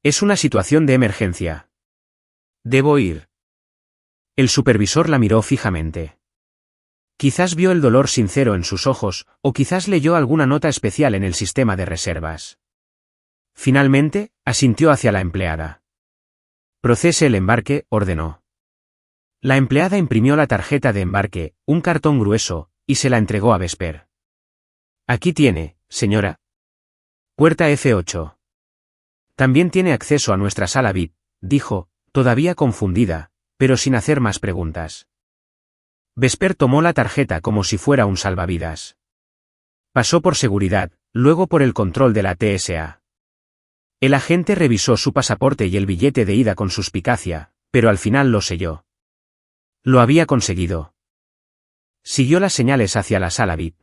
Es una situación de emergencia. Debo ir. El supervisor la miró fijamente. Quizás vio el dolor sincero en sus ojos, o quizás leyó alguna nota especial en el sistema de reservas. Finalmente, asintió hacia la empleada. Procese el embarque, ordenó. La empleada imprimió la tarjeta de embarque, un cartón grueso, y se la entregó a Vesper. Aquí tiene, señora. Puerta F8. También tiene acceso a nuestra sala VIP, dijo, todavía confundida, pero sin hacer más preguntas. Vesper tomó la tarjeta como si fuera un salvavidas. Pasó por seguridad, luego por el control de la TSA. El agente revisó su pasaporte y el billete de ida con suspicacia, pero al final lo selló. Lo había conseguido. Siguió las señales hacia la sala VIP.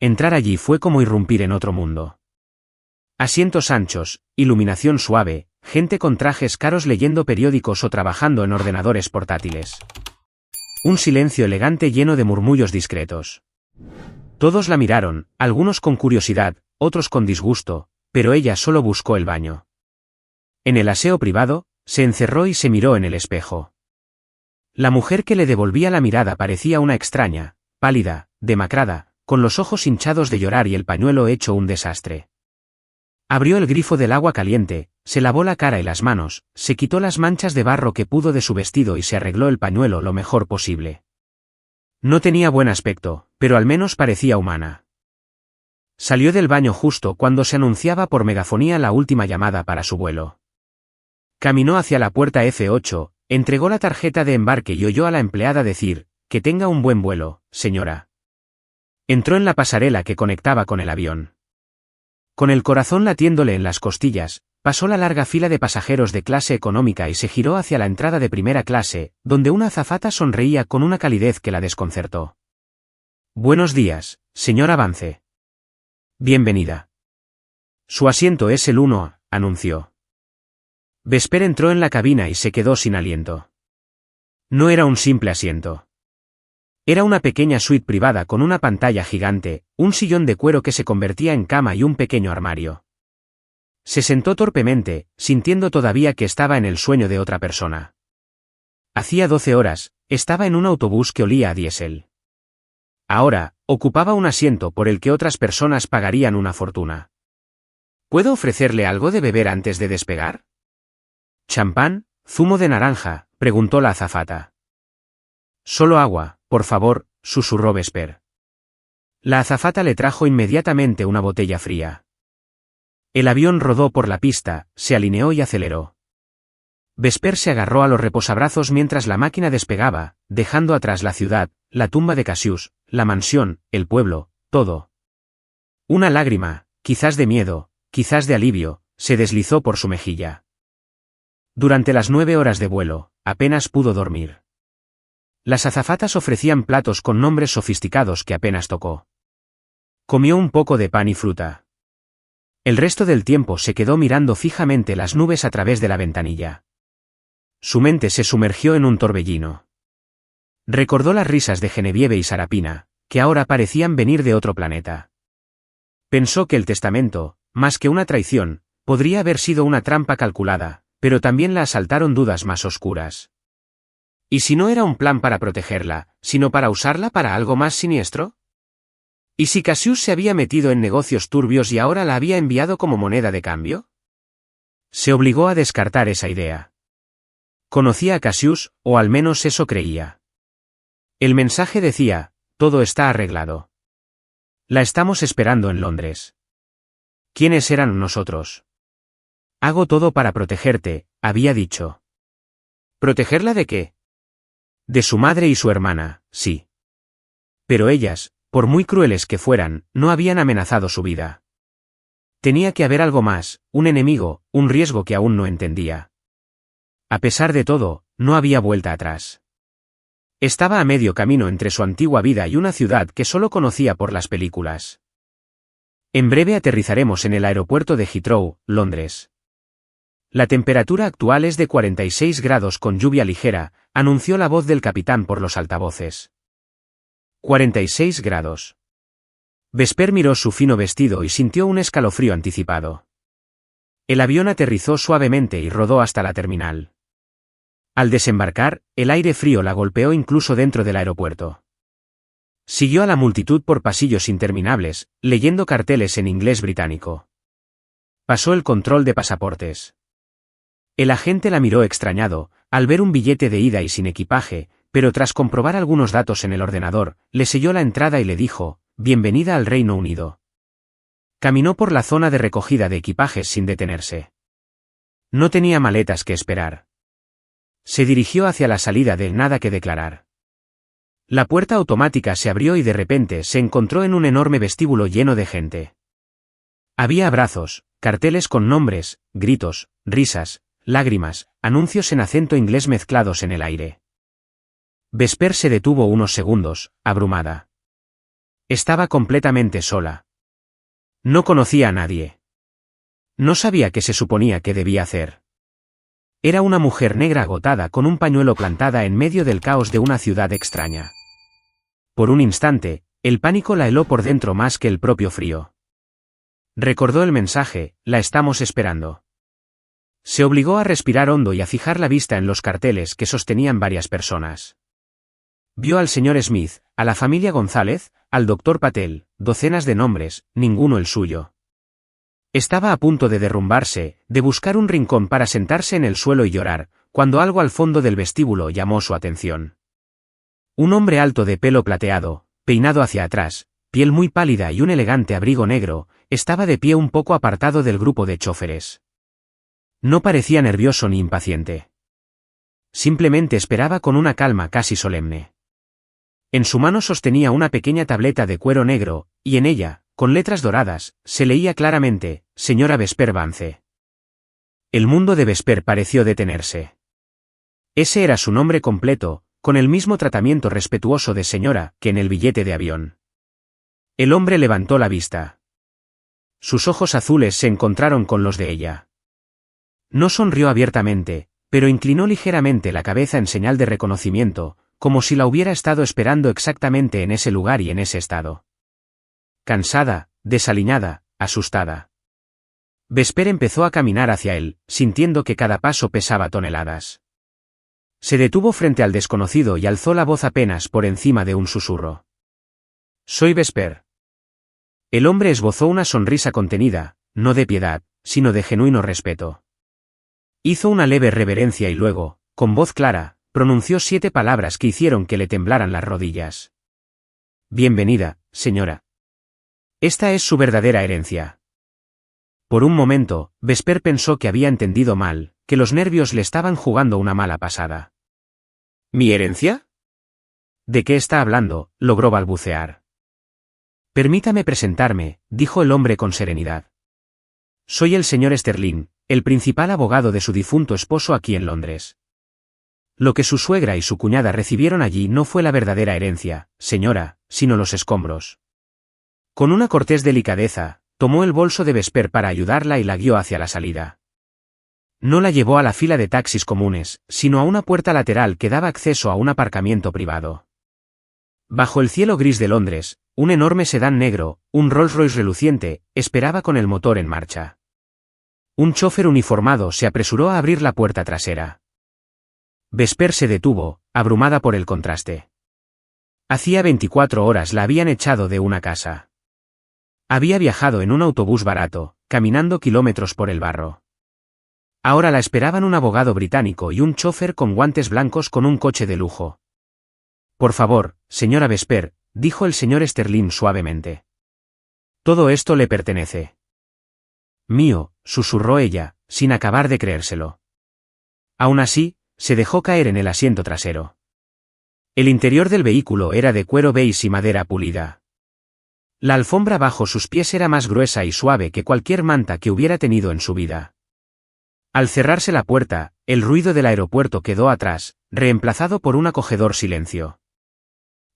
Entrar allí fue como irrumpir en otro mundo. Asientos anchos, iluminación suave, gente con trajes caros leyendo periódicos o trabajando en ordenadores portátiles. Un silencio elegante lleno de murmullos discretos. Todos la miraron, algunos con curiosidad, otros con disgusto, pero ella solo buscó el baño. En el aseo privado, se encerró y se miró en el espejo. La mujer que le devolvía la mirada parecía una extraña, pálida, demacrada, con los ojos hinchados de llorar y el pañuelo hecho un desastre. Abrió el grifo del agua caliente, se lavó la cara y las manos, se quitó las manchas de barro que pudo de su vestido y se arregló el pañuelo lo mejor posible. No tenía buen aspecto, pero al menos parecía humana. Salió del baño justo cuando se anunciaba por megafonía la última llamada para su vuelo. Caminó hacia la puerta F8, entregó la tarjeta de embarque y oyó a la empleada decir, «Que tenga un buen vuelo, señora». Entró en la pasarela que conectaba con el avión. Con el corazón latiéndole en las costillas, pasó la larga fila de pasajeros de clase económica y se giró hacia la entrada de primera clase, donde una azafata sonreía con una calidez que la desconcertó. «Buenos días, señora Vance. Bienvenida. Su asiento es el 1, anunció. Vesper entró en la cabina y se quedó sin aliento. No era un simple asiento. Era una pequeña suite privada con una pantalla gigante, un sillón de cuero que se convertía en cama y un pequeño armario. Se sentó torpemente, sintiendo todavía que estaba en el sueño de otra persona. Hacía 12 horas, estaba en un autobús que olía a diésel. Ahora, ocupaba un asiento por el que otras personas pagarían una fortuna. ¿Puedo ofrecerle algo de beber antes de despegar? ¿Champán? ¿Zumo de naranja?, preguntó la azafata. Solo agua, por favor, susurró Vesper. La azafata le trajo inmediatamente una botella fría. El avión rodó por la pista, se alineó y aceleró. Vesper se agarró a los reposabrazos mientras la máquina despegaba, dejando atrás la ciudad, la tumba de Cassius, la mansión, el pueblo, todo. Una lágrima, quizás de miedo, quizás de alivio, se deslizó por su mejilla. Durante las 9 horas de vuelo, apenas pudo dormir. Las azafatas ofrecían platos con nombres sofisticados que apenas tocó. Comió un poco de pan y fruta. El resto del tiempo se quedó mirando fijamente las nubes a través de la ventanilla. Su mente se sumergió en un torbellino. Recordó las risas de Genevieve y Sarapina, que ahora parecían venir de otro planeta. Pensó que el testamento, más que una traición, podría haber sido una trampa calculada, pero también la asaltaron dudas más oscuras. ¿Y si no era un plan para protegerla, sino para usarla para algo más siniestro? ¿Y si Cassius se había metido en negocios turbios y ahora la había enviado como moneda de cambio? Se obligó a descartar esa idea. Conocía a Cassius, o al menos eso creía. El mensaje decía, todo está arreglado. La estamos esperando en Londres. ¿Quiénes eran nosotros? Hago todo para protegerte, había dicho. ¿Protegerla de qué? De su madre y su hermana, sí. Pero ellas, por muy crueles que fueran, no habían amenazado su vida. Tenía que haber algo más, un enemigo, un riesgo que aún no entendía. A pesar de todo, no había vuelta atrás. Estaba a medio camino entre su antigua vida y una ciudad que solo conocía por las películas. En breve aterrizaremos en el aeropuerto de Heathrow, Londres. La temperatura actual es de 46 grados con lluvia ligera, anunció la voz del capitán por los altavoces. 46 grados. Vesper miró su fino vestido y sintió un escalofrío anticipado. El avión aterrizó suavemente y rodó hasta la terminal. Al desembarcar, el aire frío la golpeó incluso dentro del aeropuerto. Siguió a la multitud por pasillos interminables, leyendo carteles en inglés británico. Pasó el control de pasaportes. El agente la miró extrañado, al ver un billete de ida y sin equipaje, pero tras comprobar algunos datos en el ordenador, le selló la entrada y le dijo, «Bienvenida al Reino Unido». Caminó por la zona de recogida de equipajes sin detenerse. No tenía maletas que esperar. Se dirigió hacia la salida de nada que declarar. La puerta automática se abrió y de repente se encontró en un enorme vestíbulo lleno de gente. Había abrazos, carteles con nombres, gritos, risas, lágrimas, anuncios en acento inglés mezclados en el aire. Vesper se detuvo unos segundos, abrumada. Estaba completamente sola. No conocía a nadie. No sabía qué se suponía que debía hacer. Era una mujer negra agotada con un pañuelo plantada en medio del caos de una ciudad extraña. Por un instante, el pánico la heló por dentro más que el propio frío. Recordó el mensaje: la estamos esperando. Se obligó a respirar hondo y a fijar la vista en los carteles que sostenían varias personas. Vio al señor Smith, a la familia González, al doctor Patel, docenas de nombres, ninguno el suyo. Estaba a punto de derrumbarse, de buscar un rincón para sentarse en el suelo y llorar, cuando algo al fondo del vestíbulo llamó su atención. Un hombre alto de pelo plateado, peinado hacia atrás, piel muy pálida y un elegante abrigo negro, estaba de pie un poco apartado del grupo de chóferes. No parecía nervioso ni impaciente. Simplemente esperaba con una calma casi solemne. En su mano sostenía una pequeña tableta de cuero negro, y en ella, con letras doradas, se leía claramente: Señora Vesper Vance. El mundo de Vesper pareció detenerse. Ese era su nombre completo, con el mismo tratamiento respetuoso de señora que en el billete de avión. El hombre levantó la vista. Sus ojos azules se encontraron con los de ella. No sonrió abiertamente, pero inclinó ligeramente la cabeza en señal de reconocimiento, como si la hubiera estado esperando exactamente en ese lugar y en ese estado. Cansada, desaliñada, asustada. Vesper empezó a caminar hacia él, sintiendo que cada paso pesaba toneladas. Se detuvo frente al desconocido y alzó la voz apenas por encima de un susurro. «Soy Vesper». El hombre esbozó una sonrisa contenida, no de piedad, sino de genuino respeto. Hizo una leve reverencia y luego, con voz clara, pronunció 7 palabras que hicieron que le temblaran las rodillas. «Bienvenida, señora. Esta es su verdadera herencia». Por un momento, Vesper pensó que había entendido mal, que los nervios le estaban jugando una mala pasada. «¿Mi herencia?» «¿De qué está hablando?», logró balbucear. «Permítame presentarme», dijo el hombre con serenidad. «Soy el señor Sterling, el principal abogado de su difunto esposo aquí en Londres. Lo que su suegra y su cuñada recibieron allí no fue la verdadera herencia, señora, sino los escombros». Con una cortés delicadeza, tomó el bolso de Vesper para ayudarla y la guió hacia la salida. No la llevó a la fila de taxis comunes, sino a una puerta lateral que daba acceso a un aparcamiento privado. Bajo el cielo gris de Londres, un enorme sedán negro, un Rolls-Royce reluciente, esperaba con el motor en marcha. Un chofer uniformado se apresuró a abrir la puerta trasera. Vesper se detuvo, abrumada por el contraste. Hacía 24 horas la habían echado de una casa. Había viajado en un autobús barato, caminando kilómetros por el barro. Ahora la esperaban un abogado británico y un chofer con guantes blancos con un coche de lujo. «Por favor, señora Vesper», dijo el señor Sterling suavemente. «Todo esto le pertenece». «Mío», susurró ella, sin acabar de creérselo. Aún así, se dejó caer en el asiento trasero. El interior del vehículo era de cuero beige y madera pulida. La alfombra bajo sus pies era más gruesa y suave que cualquier manta que hubiera tenido en su vida. Al cerrarse la puerta, el ruido del aeropuerto quedó atrás, reemplazado por un acogedor silencio.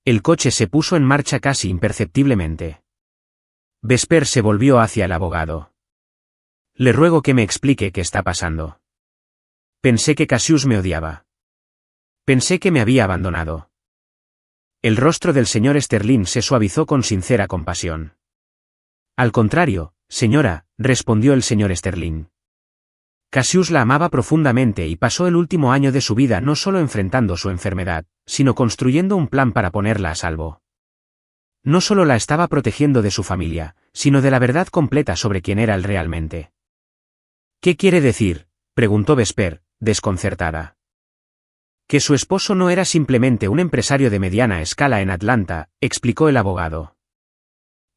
El coche se puso en marcha casi imperceptiblemente. Vesper se volvió hacia el abogado. «Le ruego que me explique qué está pasando. Pensé que Cassius me odiaba. Pensé que me había abandonado». El rostro del señor Sterling se suavizó con sincera compasión. «Al contrario, señora», respondió el señor Sterling. Cassius la amaba profundamente y pasó el último año de su vida no solo enfrentando su enfermedad, sino construyendo un plan para ponerla a salvo. No solo la estaba protegiendo de su familia, sino de la verdad completa sobre quién era él realmente. «¿Qué quiere decir?», preguntó Vesper, desconcertada. «Que su esposo no era simplemente un empresario de mediana escala en Atlanta», explicó el abogado.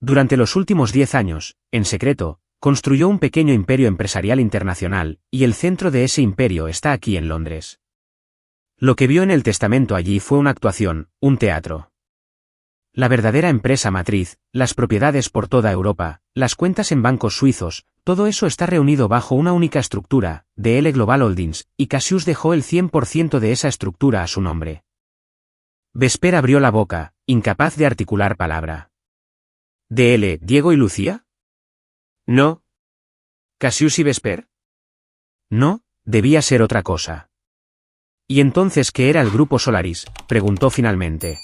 «Durante los últimos 10 años, en secreto, construyó un pequeño imperio empresarial internacional, y el centro de ese imperio está aquí en Londres. Lo que vio en el testamento allí fue una actuación, un teatro. La verdadera empresa matriz, las propiedades por toda Europa, las cuentas en bancos suizos, todo eso está reunido bajo una única estructura, DL Global Holdings, y Cassius dejó el 100% de esa estructura a su nombre». Vesper abrió la boca, incapaz de articular palabra. ¿DL, Diego y Lucía? No. ¿Cassius y Vesper? No, debía ser otra cosa. ¿Y entonces qué era el Grupo Solaris?, preguntó finalmente.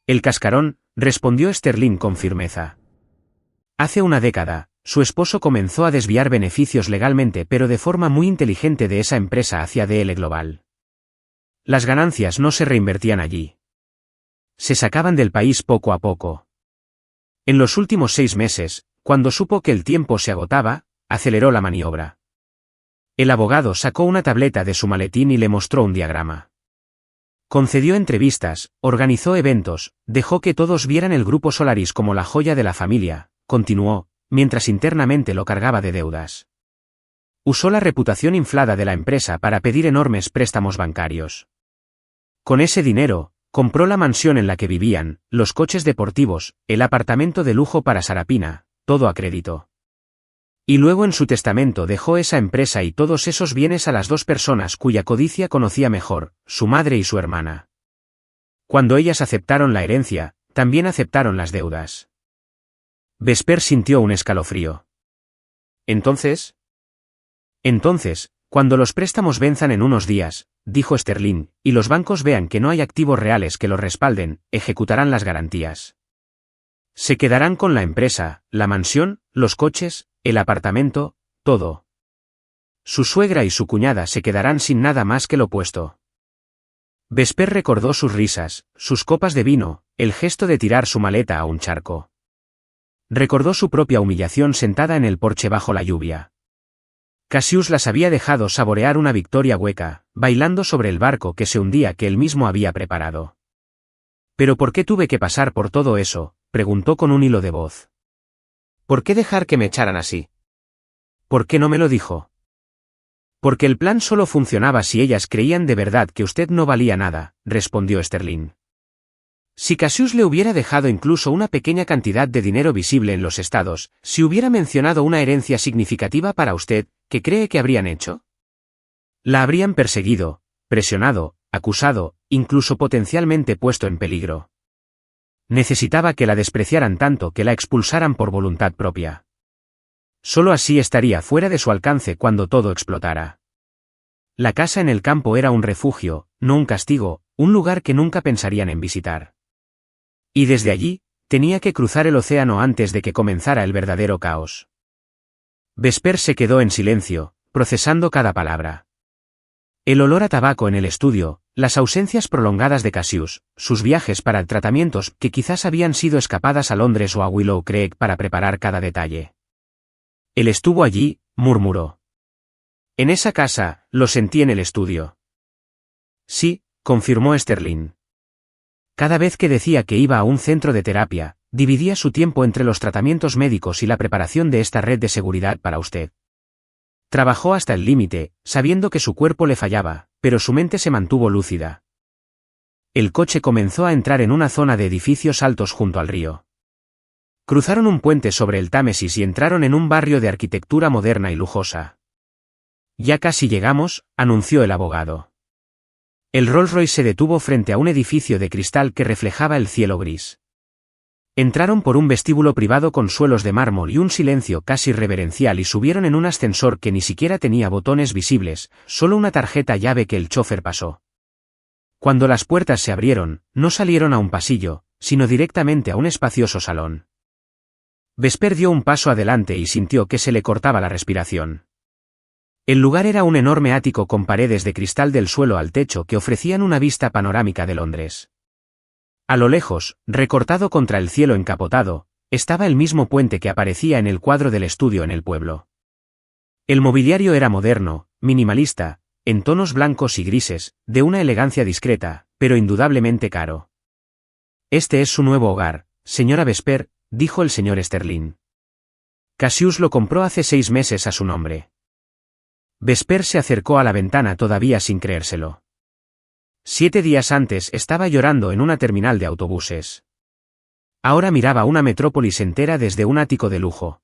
El cascarón, respondió Sterling con firmeza. Hace una década, su esposo comenzó a desviar beneficios legalmente pero de forma muy inteligente de esa empresa hacia DL Global. Las ganancias no se reinvertían allí. Se sacaban del país poco a poco. En los últimos 6 meses, cuando supo que el tiempo se agotaba, aceleró la maniobra. El abogado sacó una tableta de su maletín y le mostró un diagrama. Concedió entrevistas, organizó eventos, dejó que todos vieran el Grupo Solaris como la joya de la familia, continuó, mientras internamente lo cargaba de deudas. Usó la reputación inflada de la empresa para pedir enormes préstamos bancarios. Con ese dinero, compró la mansión en la que vivían, los coches deportivos, el apartamento de lujo para Sarapina, todo a crédito. Y luego en su testamento dejó esa empresa y todos esos bienes a las 2 personas cuya codicia conocía mejor, su madre y su hermana. Cuando ellas aceptaron la herencia, también aceptaron las deudas. Vesper sintió un escalofrío. ¿Entonces? Entonces, cuando los préstamos venzan en unos días, dijo Sterling, y los bancos vean que no hay activos reales que los respalden, ejecutarán las garantías. Se quedarán con la empresa, la mansión, los coches, el apartamento, todo. Su suegra y su cuñada se quedarán sin nada más que lo puesto. Vesper recordó sus risas, sus copas de vino, el gesto de tirar su maleta a un charco. Recordó su propia humillación sentada en el porche bajo la lluvia. Cassius las había dejado saborear una victoria hueca, bailando sobre el barco que se hundía que él mismo había preparado. ¿Pero por qué tuve que pasar por todo eso?, preguntó con un hilo de voz. ¿Por qué dejar que me echaran así? ¿Por qué no me lo dijo? Porque el plan solo funcionaba si ellas creían de verdad que usted no valía nada, respondió Sterling. Si Cassius le hubiera dejado incluso una pequeña cantidad de dinero visible en los estados, si hubiera mencionado una herencia significativa para usted, ¿qué cree que habrían hecho? La habrían perseguido, presionado, acusado, incluso potencialmente puesto en peligro. Necesitaba que la despreciaran tanto que la expulsaran por voluntad propia. Solo así estaría fuera de su alcance cuando todo explotara. La casa en el campo era un refugio, no un castigo, un lugar que nunca pensarían en visitar. Y desde allí, tenía que cruzar el océano antes de que comenzara el verdadero caos. Vesper se quedó en silencio, procesando cada palabra. El olor a tabaco en el estudio, las ausencias prolongadas de Cassius, sus viajes para tratamientos que quizás habían sido escapadas a Londres o a Willow Creek para preparar cada detalle. Él estuvo allí, murmuró. En esa casa, lo sentí en el estudio. Sí, confirmó Sterling. Cada vez que decía que iba a un centro de terapia, dividía su tiempo entre los tratamientos médicos y la preparación de esta red de seguridad para usted. Trabajó hasta el límite, sabiendo que su cuerpo le fallaba, pero su mente se mantuvo lúcida. El coche comenzó a entrar en una zona de edificios altos junto al río. Cruzaron un puente sobre el Támesis y entraron en un barrio de arquitectura moderna y lujosa. Ya casi llegamos, anunció el abogado. El Rolls-Royce se detuvo frente a un edificio de cristal que reflejaba el cielo gris. Entraron por un vestíbulo privado con suelos de mármol y un silencio casi reverencial y subieron en un ascensor que ni siquiera tenía botones visibles, solo una tarjeta llave que el chofer pasó. Cuando las puertas se abrieron, no salieron a un pasillo, sino directamente a un espacioso salón. Vesper dio un paso adelante y sintió que se le cortaba la respiración. El lugar era un enorme ático con paredes de cristal del suelo al techo que ofrecían una vista panorámica de Londres. A lo lejos, recortado contra el cielo encapotado, estaba el mismo puente que aparecía en el cuadro del estudio en el pueblo. El mobiliario era moderno, minimalista, en tonos blancos y grises, de una elegancia discreta, pero indudablemente caro. Este es su nuevo hogar, señora Vesper, dijo el señor Sterling. Cassius lo compró hace 6 meses a su nombre. Vesper se acercó a la ventana todavía sin creérselo. 7 días antes estaba llorando en una terminal de autobuses. Ahora miraba una metrópolis entera desde un ático de lujo.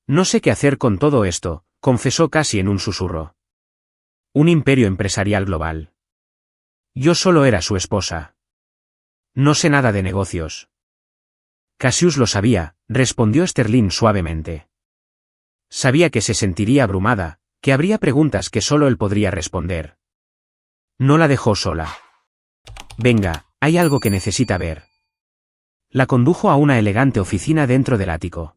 No sé qué hacer con todo esto, confesó casi en un susurro. Un imperio empresarial global. Yo solo era su esposa. No sé nada de negocios. Cassius lo sabía, respondió Sterling suavemente. Sabía que se sentiría abrumada, que habría preguntas que solo él podría responder. No la dejó sola. Venga, hay algo que necesita ver. La condujo a una elegante oficina dentro del ático.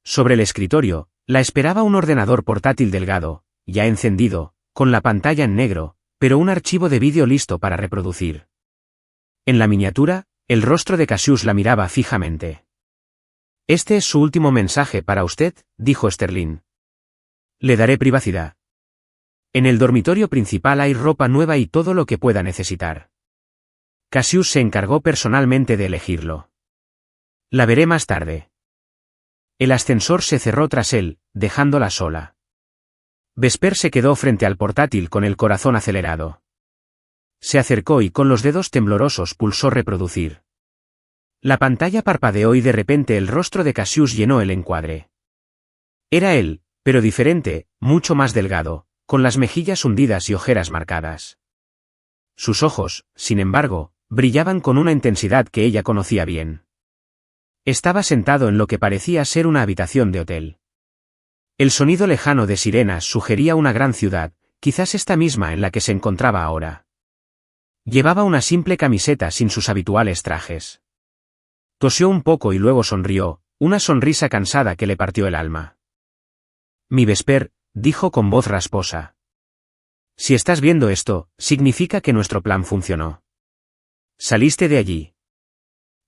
Sobre el escritorio, la esperaba un ordenador portátil delgado, ya encendido, con la pantalla en negro, pero un archivo de vídeo listo para reproducir. En la miniatura, el rostro de Cassius la miraba fijamente. «Este es su último mensaje para usted», dijo Sterling. «Le daré privacidad. En el dormitorio principal hay ropa nueva y todo lo que pueda necesitar». Cassius se encargó personalmente de elegirlo. «La veré más tarde». El ascensor se cerró tras él, dejándola sola. Vesper se quedó frente al portátil con el corazón acelerado. Se acercó y con los dedos temblorosos pulsó reproducir. La pantalla parpadeó y de repente el rostro de Cassius llenó el encuadre. Era él, pero diferente, mucho más delgado, con las mejillas hundidas y ojeras marcadas. Sus ojos, sin embargo, brillaban con una intensidad que ella conocía bien. Estaba sentado en lo que parecía ser una habitación de hotel. El sonido lejano de sirenas sugería una gran ciudad, quizás esta misma en la que se encontraba ahora. Llevaba una simple camiseta sin sus habituales trajes. Tosió un poco y luego sonrió, una sonrisa cansada que le partió el alma. «Mi Vesper», dijo con voz rasposa. «Si estás viendo esto, significa que nuestro plan funcionó. Saliste de allí.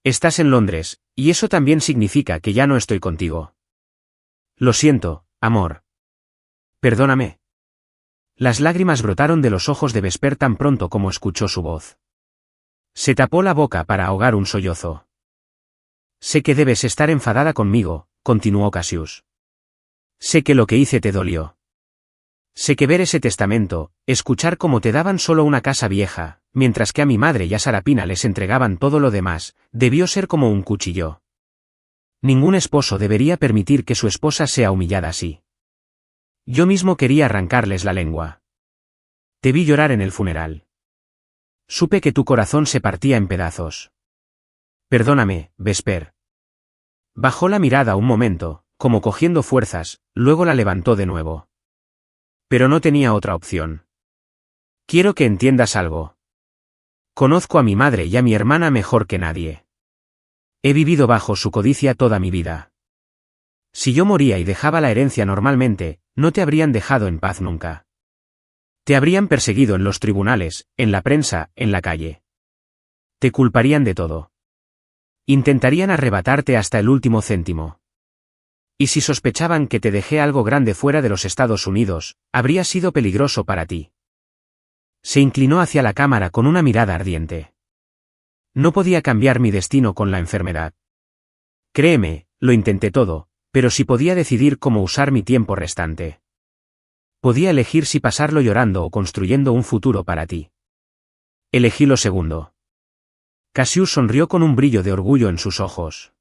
Estás en Londres, y eso también significa que ya no estoy contigo. Lo siento, amor. Perdóname». Las lágrimas brotaron de los ojos de Vesper tan pronto como escuchó su voz. Se tapó la boca para ahogar un sollozo. «Sé que debes estar enfadada conmigo», continuó Cassius. «Sé que lo que hice te dolió. Sé que ver ese testamento, escuchar cómo te daban solo una casa vieja, mientras que a mi madre y a Sarapina les entregaban todo lo demás, debió ser como un cuchillo. Ningún esposo debería permitir que su esposa sea humillada así. Yo mismo quería arrancarles la lengua. Te vi llorar en el funeral. Supe que tu corazón se partía en pedazos. Perdóname, Vesper». Bajó la mirada un momento, como cogiendo fuerzas, luego la levantó de nuevo. Pero no tenía otra opción. «Quiero que entiendas algo. Conozco a mi madre y a mi hermana mejor que nadie. He vivido bajo su codicia toda mi vida. Si yo moría y dejaba la herencia normalmente, no te habrían dejado en paz nunca. Te habrían perseguido en los tribunales, en la prensa, en la calle. Te culparían de todo. Intentarían arrebatarte hasta el último céntimo. Y si sospechaban que te dejé algo grande fuera de los Estados Unidos, habría sido peligroso para ti». Se inclinó hacia la cámara con una mirada ardiente. «No podía cambiar mi destino con la enfermedad. Créeme, lo intenté todo, pero si podía decidir cómo usar mi tiempo restante. Podía elegir si pasarlo llorando o construyendo un futuro para ti. Elegí lo segundo». Cassius sonrió con un brillo de orgullo en sus ojos.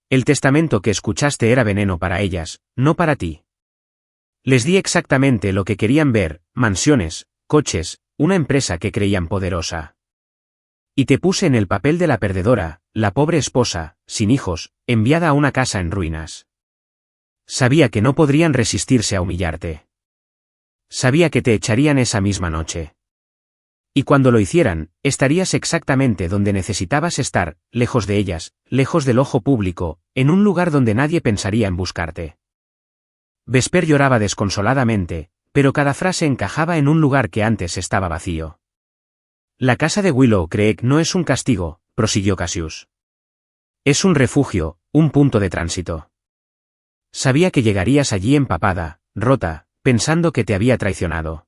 «El testamento que escuchaste era veneno para ellas, no para ti. Les di exactamente lo que querían ver, mansiones, coches, una empresa que creían poderosa. Y te puse en el papel de la perdedora, la pobre esposa, sin hijos, enviada a una casa en ruinas. Sabía que no podrían resistirse a humillarte. Sabía que te echarían esa misma noche. Y cuando lo hicieran, estarías exactamente donde necesitabas estar, lejos de ellas, lejos del ojo público, en un lugar donde nadie pensaría en buscarte». Vesper lloraba desconsoladamente, pero cada frase encajaba en un lugar que antes estaba vacío. «La casa de Willow Creek no es un castigo», prosiguió Cassius. «Es un refugio, un punto de tránsito. Sabía que llegarías allí empapada, rota, pensando que te había traicionado.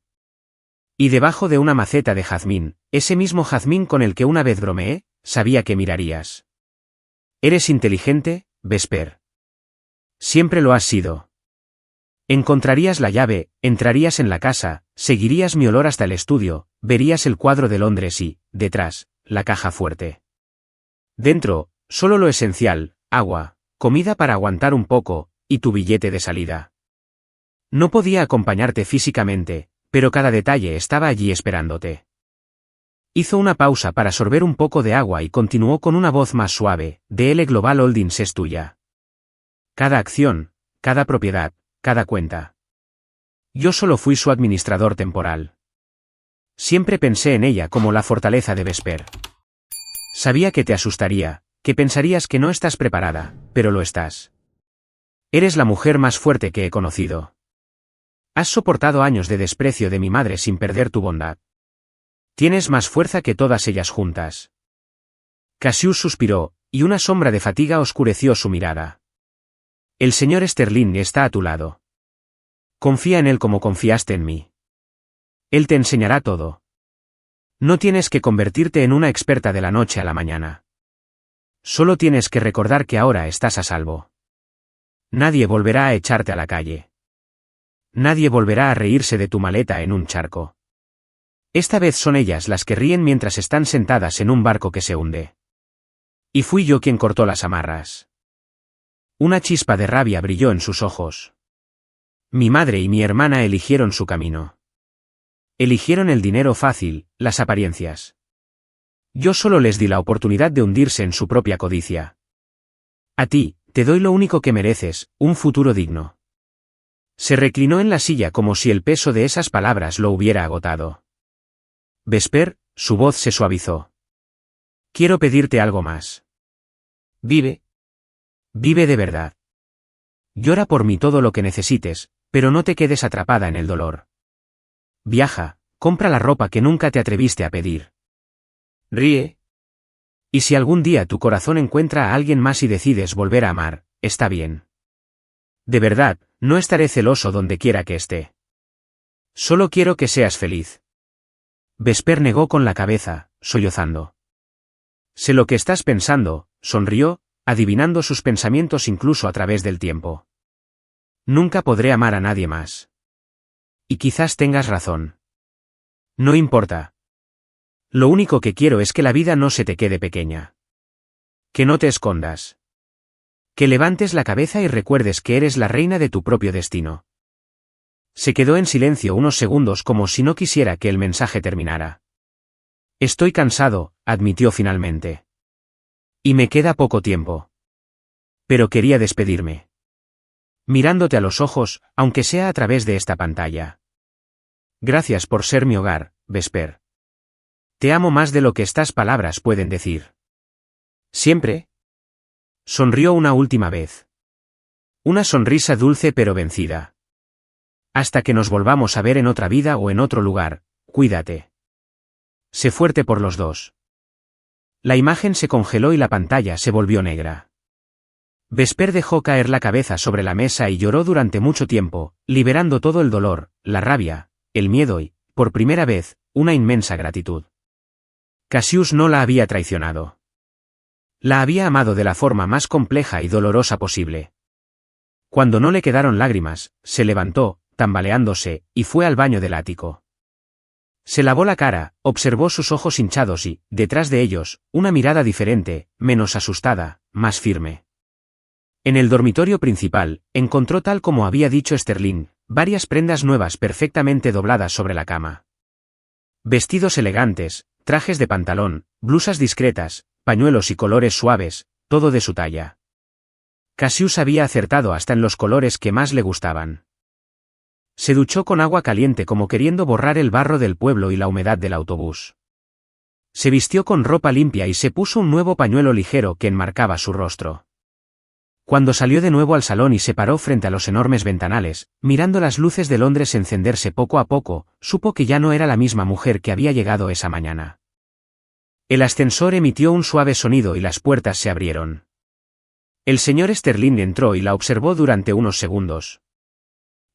Y debajo de una maceta de jazmín, ese mismo jazmín con el que una vez bromeé, sabía que mirarías. Eres inteligente, Vesper. Siempre lo has sido. Encontrarías la llave, entrarías en la casa, seguirías mi olor hasta el estudio, verías el cuadro de Londres y, detrás, la caja fuerte. Dentro, solo lo esencial, agua, comida para aguantar un poco, y tu billete de salida. No podía acompañarte físicamente, pero cada detalle estaba allí esperándote. Hizo una pausa para sorber un poco de agua y continuó con una voz más suave, DL Global Holdings es tuya. Cada acción, cada propiedad, cada cuenta. Yo solo fui su administrador temporal. Siempre pensé en ella como la fortaleza de Vesper. Sabía que te asustaría, que pensarías que no estás preparada, pero lo estás. Eres la mujer más fuerte que he conocido. Has soportado años de desprecio de mi madre sin perder tu bondad. Tienes más fuerza que todas ellas juntas. Cassius suspiró, y una sombra de fatiga oscureció su mirada. El señor Sterling está a tu lado. Confía en él como confiaste en mí. Él te enseñará todo. No tienes que convertirte en una experta de la noche a la mañana. Solo tienes que recordar que ahora estás a salvo. Nadie volverá a echarte a la calle. Nadie volverá a reírse de tu maleta en un charco. Esta vez son ellas las que ríen mientras están sentadas en un barco que se hunde. Y fui yo quien cortó las amarras. Una chispa de rabia brilló en sus ojos. Mi madre y mi hermana eligieron su camino. Eligieron el dinero fácil, las apariencias. Yo solo les di la oportunidad de hundirse en su propia codicia. A ti, te doy lo único que mereces, un futuro digno. Se reclinó en la silla como si el peso de esas palabras lo hubiera agotado. Vesper, su voz se suavizó. Quiero pedirte algo más. Vive. Vive de verdad. Llora por mí todo lo que necesites, pero no te quedes atrapada en el dolor. Viaja, compra la ropa que nunca te atreviste a pedir. Ríe. Y si algún día tu corazón encuentra a alguien más y decides volver a amar, está bien. De verdad, no estaré celoso donde quiera que esté. Solo quiero que seas feliz. Vesper negó con la cabeza, sollozando. Sé lo que estás pensando, sonrió, adivinando sus pensamientos incluso a través del tiempo. Nunca podré amar a nadie más. Y quizás tengas razón. No importa. Lo único que quiero es que la vida no se te quede pequeña. Que no te escondas. Que levantes la cabeza y recuerdes que eres la reina de tu propio destino. Se quedó en silencio unos segundos como si no quisiera que el mensaje terminara. Estoy cansado, admitió finalmente. Y me queda poco tiempo. Pero quería despedirme. Mirándote a los ojos, aunque sea a través de esta pantalla. Gracias por ser mi hogar, Vesper. Te amo más de lo que estas palabras pueden decir. ¿Siempre? Sonrió una última vez. Una sonrisa dulce pero vencida. Hasta que nos volvamos a ver en otra vida o en otro lugar, cuídate. Sé fuerte por los dos. La imagen se congeló y la pantalla se volvió negra. Vesper dejó caer la cabeza sobre la mesa y lloró durante mucho tiempo, liberando todo el dolor, la rabia, el miedo y, por primera vez, una inmensa gratitud. Cassius no la había traicionado. La había amado de la forma más compleja y dolorosa posible. Cuando no le quedaron lágrimas, se levantó, tambaleándose, y fue al baño del ático. Se lavó la cara, observó sus ojos hinchados y, detrás de ellos, una mirada diferente, menos asustada, más firme. En el dormitorio principal, encontró tal como había dicho Sterling, varias prendas nuevas perfectamente dobladas sobre la cama. Vestidos elegantes, trajes de pantalón, blusas discretas, pañuelos y colores suaves, todo de su talla. Cassius había acertado hasta en los colores que más le gustaban. Se duchó con agua caliente como queriendo borrar el barro del pueblo y la humedad del autobús. Se vistió con ropa limpia y se puso un nuevo pañuelo ligero que enmarcaba su rostro. Cuando salió de nuevo al salón y se paró frente a los enormes ventanales, mirando las luces de Londres encenderse poco a poco, supo que ya no era la misma mujer que había llegado esa mañana. El ascensor emitió un suave sonido y las puertas se abrieron. El señor Sterling entró y la observó durante unos segundos.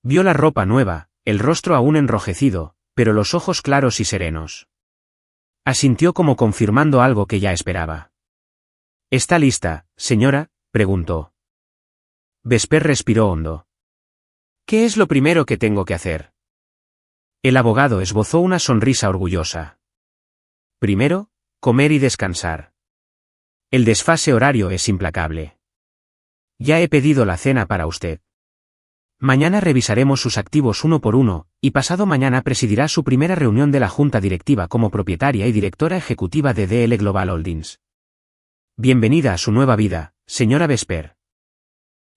Vio la ropa nueva, el rostro aún enrojecido, pero los ojos claros y serenos. Asintió como confirmando algo que ya esperaba. ¿Está lista, señora?, preguntó. Vesper respiró hondo. ¿Qué es lo primero que tengo que hacer? El abogado esbozó una sonrisa orgullosa. Primero, comer y descansar. El desfase horario es implacable. Ya he pedido la cena para usted. Mañana revisaremos sus activos uno por uno, y pasado mañana presidirá su primera reunión de la junta directiva como propietaria y directora ejecutiva de DL Global Holdings. Bienvenida a su nueva vida, señora Vesper.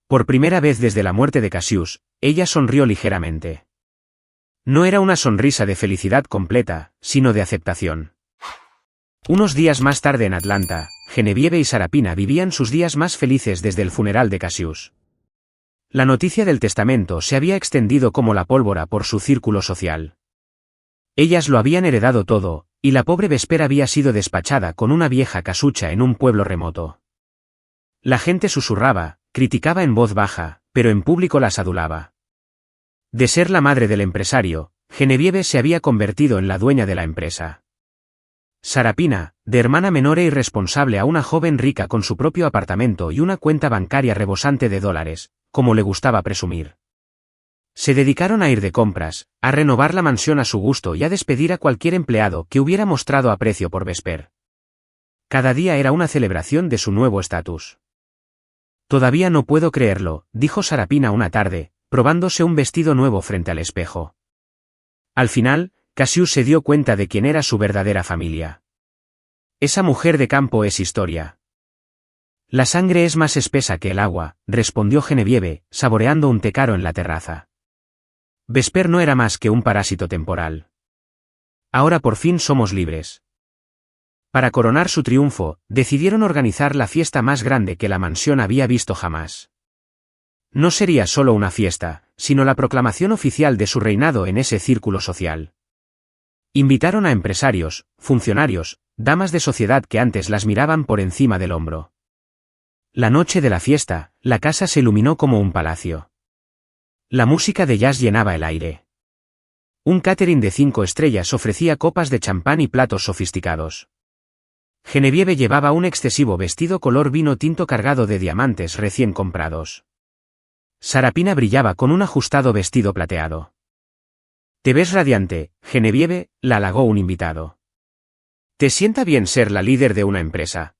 Por primera vez desde la muerte de Cassius, ella sonrió ligeramente. No era una sonrisa de felicidad completa, sino de aceptación. Unos días más tarde en Atlanta, Genevieve y Sarapina vivían sus días más felices desde el funeral de Cassius. La noticia del testamento se había extendido como la pólvora por su círculo social. Ellas lo habían heredado todo, y la pobre Vesper había sido despachada con una vieja casucha en un pueblo remoto. La gente susurraba, criticaba en voz baja, pero en público las adulaba. De ser la madre del empresario, Genevieve se había convertido en la dueña de la empresa. Sarapina, de hermana menor e irresponsable a una joven rica con su propio apartamento y una cuenta bancaria rebosante de dólares, como le gustaba presumir. Se dedicaron a ir de compras, a renovar la mansión a su gusto y a despedir a cualquier empleado que hubiera mostrado aprecio por Vesper. Cada día era una celebración de su nuevo estatus. Todavía no puedo creerlo, dijo Sarapina una tarde, probándose un vestido nuevo frente al espejo. Al final, Cassius se dio cuenta de quién era su verdadera familia. Esa mujer de campo es historia. La sangre es más espesa que el agua, respondió Genevieve, saboreando un té caro en la terraza. Vesper no era más que un parásito temporal. Ahora por fin somos libres. Para coronar su triunfo, decidieron organizar la fiesta más grande que la mansión había visto jamás. No sería solo una fiesta, sino la proclamación oficial de su reinado en ese círculo social. Invitaron a empresarios, funcionarios, damas de sociedad que antes las miraban por encima del hombro. La noche de la fiesta, la casa se iluminó como un palacio. La música de jazz llenaba el aire. Un catering de 5 estrellas ofrecía copas de champán y platos sofisticados. Genevieve llevaba un excesivo vestido color vino tinto cargado de diamantes recién comprados. Sarapina brillaba con un ajustado vestido plateado. «Te ves radiante, Genevieve», la halagó un invitado. «¿Te sienta bien ser la líder de una empresa?»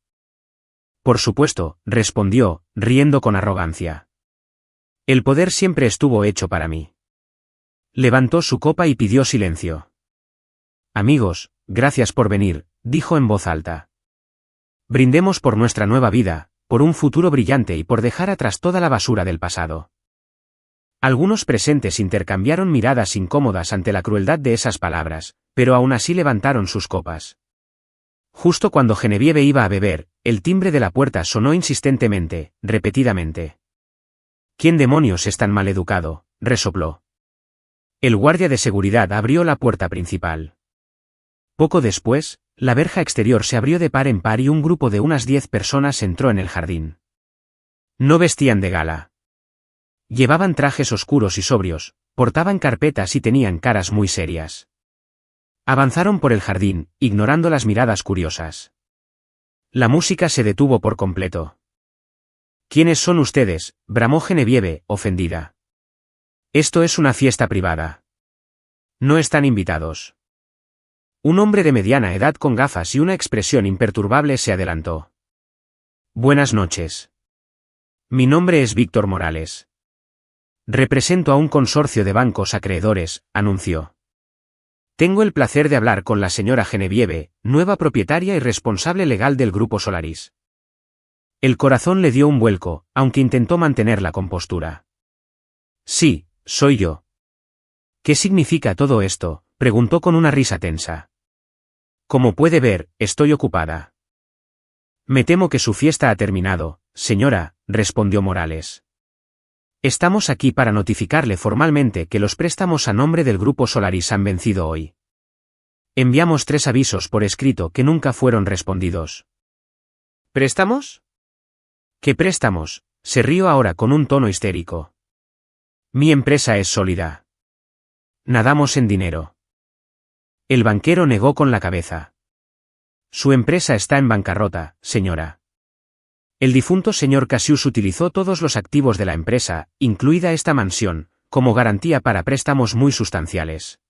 «Por supuesto», respondió, riendo con arrogancia. «El poder siempre estuvo hecho para mí». Levantó su copa y pidió silencio. «Amigos, gracias por venir», dijo en voz alta. «Brindemos por nuestra nueva vida, por un futuro brillante y por dejar atrás toda la basura del pasado». Algunos presentes intercambiaron miradas incómodas ante la crueldad de esas palabras, pero aún así levantaron sus copas. Justo cuando Genevieve iba a beber, el timbre de la puerta sonó insistentemente, repetidamente. «¿Quién demonios es tan maleducado?», resopló. El guardia de seguridad abrió la puerta principal. Poco después, la verja exterior se abrió de par en par y un grupo de unas 10 personas entró en el jardín. No vestían de gala. Llevaban trajes oscuros y sobrios, portaban carpetas y tenían caras muy serias. Avanzaron por el jardín, ignorando las miradas curiosas. La música se detuvo por completo. «¿Quiénes son ustedes?», bramó Genevieve, ofendida. «Esto es una fiesta privada. No están invitados». Un hombre de mediana edad con gafas y una expresión imperturbable se adelantó. «Buenas noches. Mi nombre es Víctor Morales. Represento a un consorcio de bancos acreedores», anunció. «Tengo el placer de hablar con la señora Genevieve, nueva propietaria y responsable legal del Grupo Solaris». El corazón le dio un vuelco, aunque intentó mantener la compostura. «Sí, soy yo». «¿Qué significa todo esto?», preguntó con una risa tensa. «Como puede ver, estoy ocupada». «Me temo que su fiesta ha terminado, señora», respondió Morales. «Estamos aquí para notificarle formalmente que los préstamos a nombre del Grupo Solaris han vencido hoy. Enviamos 3 avisos por escrito que nunca fueron respondidos». «¿Préstamos?». «¿Qué préstamos?», se rió ahora con un tono histérico. «Mi empresa es sólida. Nadamos en dinero». El banquero negó con la cabeza. «Su empresa está en bancarrota, señora. El difunto señor Cassius utilizó todos los activos de la empresa, incluida esta mansión, como garantía para préstamos muy sustanciales.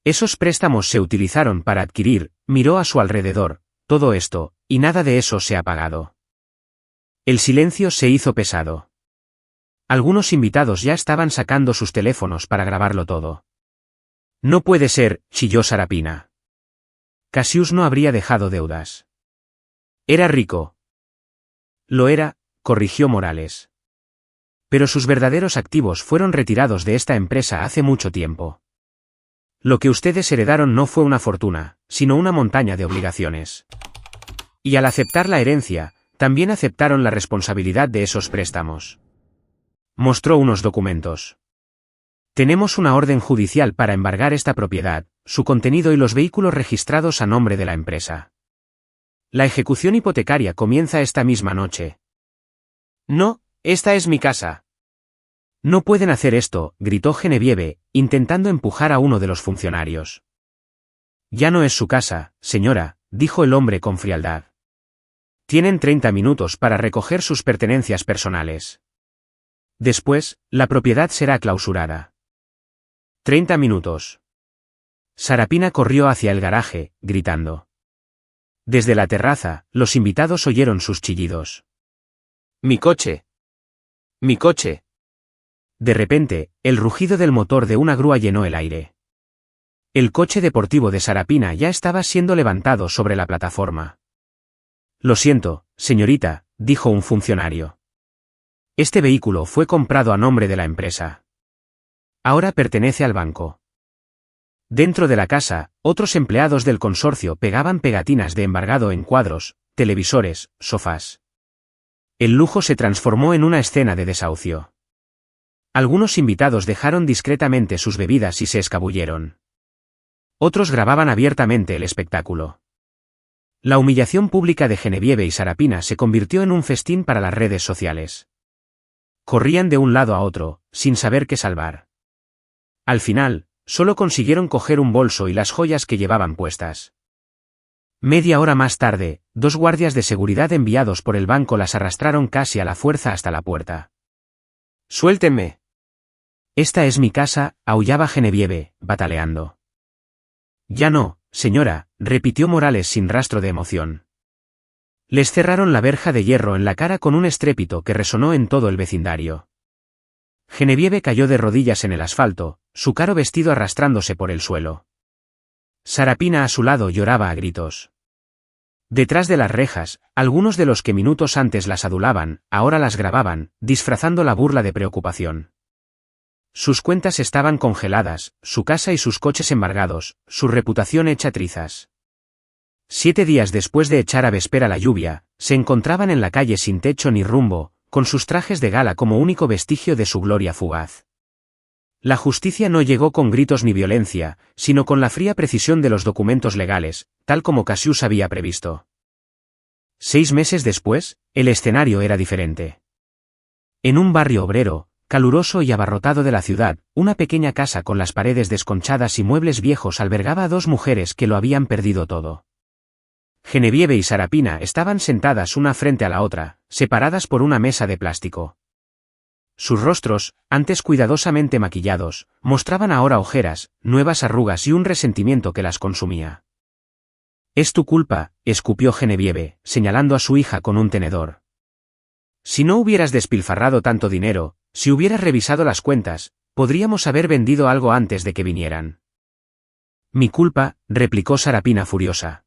Esos préstamos se utilizaron para adquirir», miró a su alrededor, «todo esto, y nada de eso se ha pagado». El silencio se hizo pesado. Algunos invitados ya estaban sacando sus teléfonos para grabarlo todo. No puede ser, chilló Sarapina. Cassius no habría dejado deudas. Era rico. Lo era, corrigió Morales. Pero sus verdaderos activos fueron retirados de esta empresa hace mucho tiempo. Lo que ustedes heredaron no fue una fortuna, sino una montaña de obligaciones. Y al aceptar la herencia, también aceptaron la responsabilidad de esos préstamos. Mostró unos documentos. Tenemos una orden judicial para embargar esta propiedad, su contenido y los vehículos registrados a nombre de la empresa. La ejecución hipotecaria comienza esta misma noche. No, esta es mi casa. No pueden hacer esto, gritó Genevieve, intentando empujar a uno de los funcionarios. Ya no es su casa, señora, dijo el hombre con frialdad. Tienen 30 minutos para recoger sus pertenencias personales. Después, la propiedad será clausurada. 30 minutos. Sarapina corrió hacia el garaje, gritando. Desde la terraza, los invitados oyeron sus chillidos. ¡Mi coche! ¡Mi coche! De repente, el rugido del motor de una grúa llenó el aire. El coche deportivo de Sarapina ya estaba siendo levantado sobre la plataforma. Lo siento, señorita, dijo un funcionario. Este vehículo fue comprado a nombre de la empresa. Ahora pertenece al banco. Dentro de la casa, otros empleados del consorcio pegaban pegatinas de embargado en cuadros, televisores, sofás. El lujo se transformó en una escena de desahucio. Algunos invitados dejaron discretamente sus bebidas y se escabulleron. Otros grababan abiertamente el espectáculo. La humillación pública de Genevieve y Sarapina se convirtió en un festín para las redes sociales. Corrían de un lado a otro, sin saber qué salvar. Al final, solo consiguieron coger un bolso y las joyas que llevaban puestas. Media hora más tarde, 2 guardias de seguridad enviados por el banco las arrastraron casi a la fuerza hasta la puerta. ¡Suéltenme! Esta es mi casa, aullaba Genevieve, bataleando. Ya no, señora, repitió Morales sin rastro de emoción. Les cerraron la verja de hierro en la cara con un estrépito que resonó en todo el vecindario. Genevieve cayó de rodillas en el asfalto, su caro vestido arrastrándose por el suelo. Sarapina a su lado lloraba a gritos. Detrás de las rejas, algunos de los que minutos antes las adulaban, ahora las grababan, disfrazando la burla de preocupación. Sus cuentas estaban congeladas, su casa y sus coches embargados, su reputación hecha trizas. 7 días después de echar a Vesper la lluvia, se encontraban en la calle sin techo ni rumbo, con sus trajes de gala como único vestigio de su gloria fugaz. La justicia no llegó con gritos ni violencia, sino con la fría precisión de los documentos legales, tal como Cassius había previsto. 6 meses después, el escenario era diferente. En un barrio obrero, caluroso y abarrotado de la ciudad, una pequeña casa con las paredes desconchadas y muebles viejos albergaba a 2 mujeres que lo habían perdido todo. Genevieve y Sarapina estaban sentadas una frente a la otra, separadas por una mesa de plástico. Sus rostros, antes cuidadosamente maquillados, mostraban ahora ojeras, nuevas arrugas y un resentimiento que las consumía. «Es tu culpa», escupió Genevieve, señalando a su hija con un tenedor. «Si no hubieras despilfarrado tanto dinero, si hubieras revisado las cuentas, podríamos haber vendido algo antes de que vinieran». «Mi culpa», replicó Sarapina furiosa.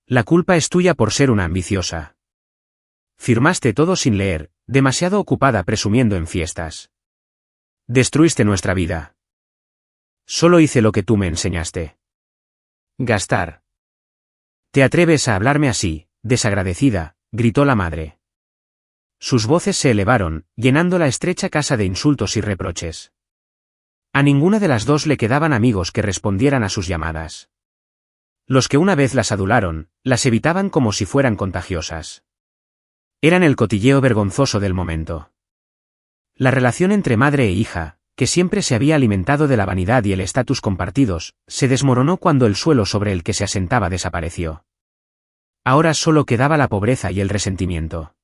«La culpa es tuya por ser una ambiciosa. Firmaste todo sin leer, demasiado ocupada presumiendo en fiestas. Destruiste nuestra vida. Solo hice lo que tú me enseñaste. Gastar. ¿Te atreves a hablarme así, desagradecida?», gritó la madre. Sus voces se elevaron, llenando la estrecha casa de insultos y reproches. A ninguna de las dos le quedaban amigos que respondieran a sus llamadas. Los que una vez las adularon, las evitaban como si fueran contagiosas. Eran el cotilleo vergonzoso del momento. La relación entre madre e hija, que siempre se había alimentado de la vanidad y el estatus compartidos, se desmoronó cuando el suelo sobre el que se asentaba desapareció. Ahora solo quedaba la pobreza y el resentimiento.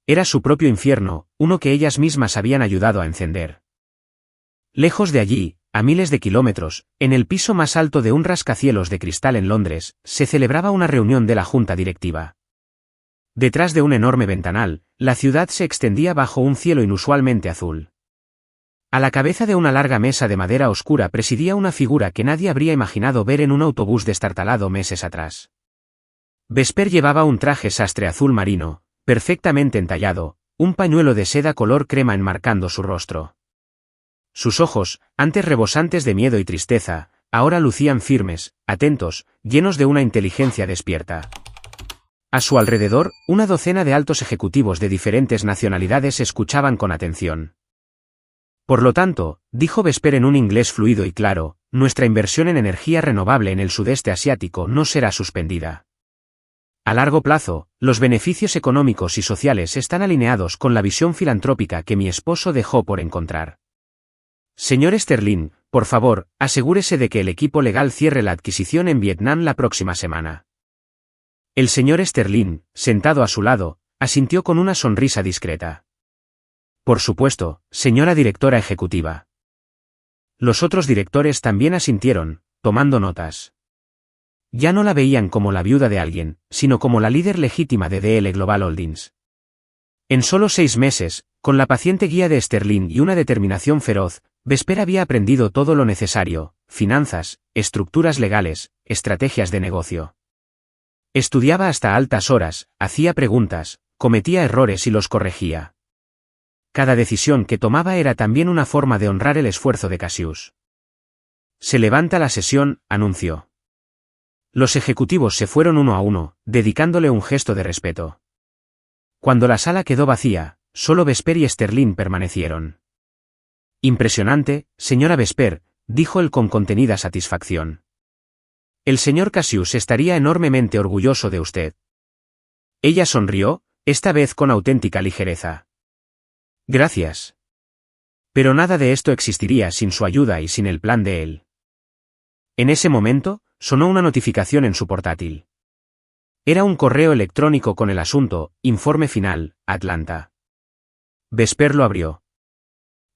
Era su propio infierno, uno que ellas mismas habían ayudado a encender. Lejos de allí, a miles de kilómetros, en el piso más alto de un rascacielos de cristal en Londres, se celebraba una reunión de la junta directiva. Detrás de un enorme ventanal, la ciudad se extendía bajo un cielo inusualmente azul. A la cabeza de una larga mesa de madera oscura presidía una figura que nadie habría imaginado ver en un autobús destartalado meses atrás. Vesper llevaba un traje sastre azul marino, perfectamente entallado, un pañuelo de seda color crema enmarcando su rostro. Sus ojos, antes rebosantes de miedo y tristeza, ahora lucían firmes, atentos, llenos de una inteligencia despierta. A su alrededor, una docena de altos ejecutivos de diferentes nacionalidades escuchaban con atención. Por lo tanto, dijo Vesper en un inglés fluido y claro, nuestra inversión en energía renovable en el sudeste asiático no será suspendida. A largo plazo, los beneficios económicos y sociales están alineados con la visión filantrópica que mi esposo dejó por encontrar. Señor Sterling, por favor, asegúrese de que el equipo legal cierre la adquisición en Vietnam la próxima semana. El señor Sterling, sentado a su lado, asintió con una sonrisa discreta. Por supuesto, señora directora ejecutiva. Los otros directores también asintieron, tomando notas. Ya no la veían como la viuda de alguien, sino como la líder legítima de DL Global Holdings. En solo 6 meses, con la paciente guía de Sterling y una determinación feroz, Vesper había aprendido todo lo necesario: finanzas, estructuras legales, estrategias de negocio. Estudiaba hasta altas horas, hacía preguntas, cometía errores y los corregía. Cada decisión que tomaba era también una forma de honrar el esfuerzo de Cassius. Se levanta la sesión, anunció. Los ejecutivos se fueron uno a uno, dedicándole un gesto de respeto. Cuando la sala quedó vacía, solo Vesper y Sterling permanecieron. Impresionante, señora Vesper, dijo él con contenida satisfacción. El señor Cassius estaría enormemente orgulloso de usted. Ella sonrió, esta vez con auténtica ligereza. Gracias. Pero nada de esto existiría sin su ayuda y sin el plan de él. En ese momento, sonó una notificación en su portátil. Era un correo electrónico con el asunto: informe final, Atlanta. Vesper lo abrió.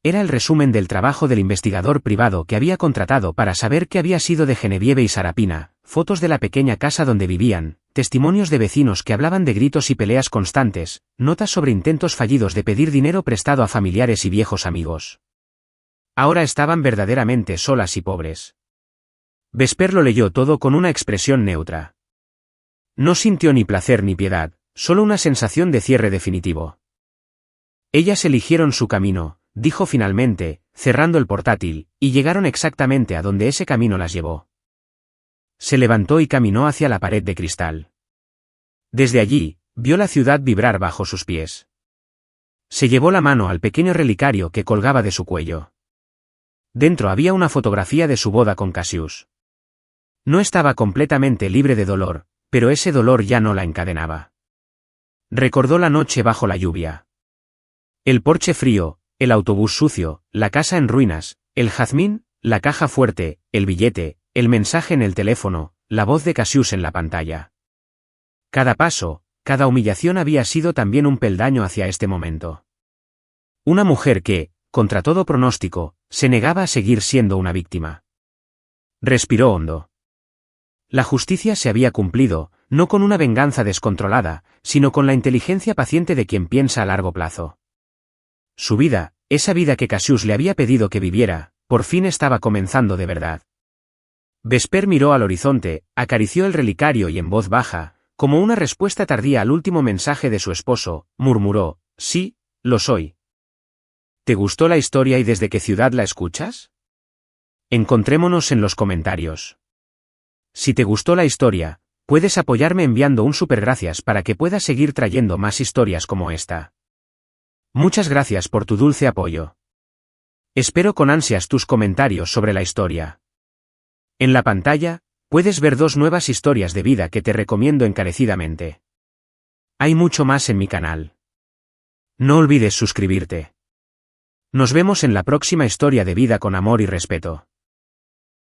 Era el resumen del trabajo del investigador privado que había contratado para saber qué había sido de Genevieve y Sarapina, fotos de la pequeña casa donde vivían, testimonios de vecinos que hablaban de gritos y peleas constantes, notas sobre intentos fallidos de pedir dinero prestado a familiares y viejos amigos. Ahora estaban verdaderamente solas y pobres. Vesper lo leyó todo con una expresión neutra. No sintió ni placer ni piedad, solo una sensación de cierre definitivo. Ellas eligieron su camino, dijo finalmente, cerrando el portátil, y llegaron exactamente a donde ese camino las llevó. Se levantó y caminó hacia la pared de cristal. Desde allí, vio la ciudad vibrar bajo sus pies. Se llevó la mano al pequeño relicario que colgaba de su cuello. Dentro había una fotografía de su boda con Cassius. No estaba completamente libre de dolor, pero ese dolor ya no la encadenaba. Recordó la noche bajo la lluvia. El porche frío, el autobús sucio, la casa en ruinas, el jazmín, la caja fuerte, el billete, el mensaje en el teléfono, la voz de Cassius en la pantalla. Cada paso, cada humillación había sido también un peldaño hacia este momento. Una mujer que, contra todo pronóstico, se negaba a seguir siendo una víctima. Respiró hondo. La justicia se había cumplido, no con una venganza descontrolada, sino con la inteligencia paciente de quien piensa a largo plazo. Su vida, esa vida que Cassius le había pedido que viviera, por fin estaba comenzando de verdad. Vesper miró al horizonte, acarició el relicario y en voz baja, como una respuesta tardía al último mensaje de su esposo, murmuró: sí, lo soy. ¿Te gustó la historia y desde qué ciudad la escuchas? Encontrémonos en los comentarios. Si te gustó la historia, puedes apoyarme enviando un supergracias para que pueda seguir trayendo más historias como esta. Muchas gracias por tu dulce apoyo. Espero con ansias tus comentarios sobre la historia. En la pantalla, puedes ver 2 nuevas historias de vida que te recomiendo encarecidamente. Hay mucho más en mi canal. No olvides suscribirte. Nos vemos en la próxima historia de vida con amor y respeto.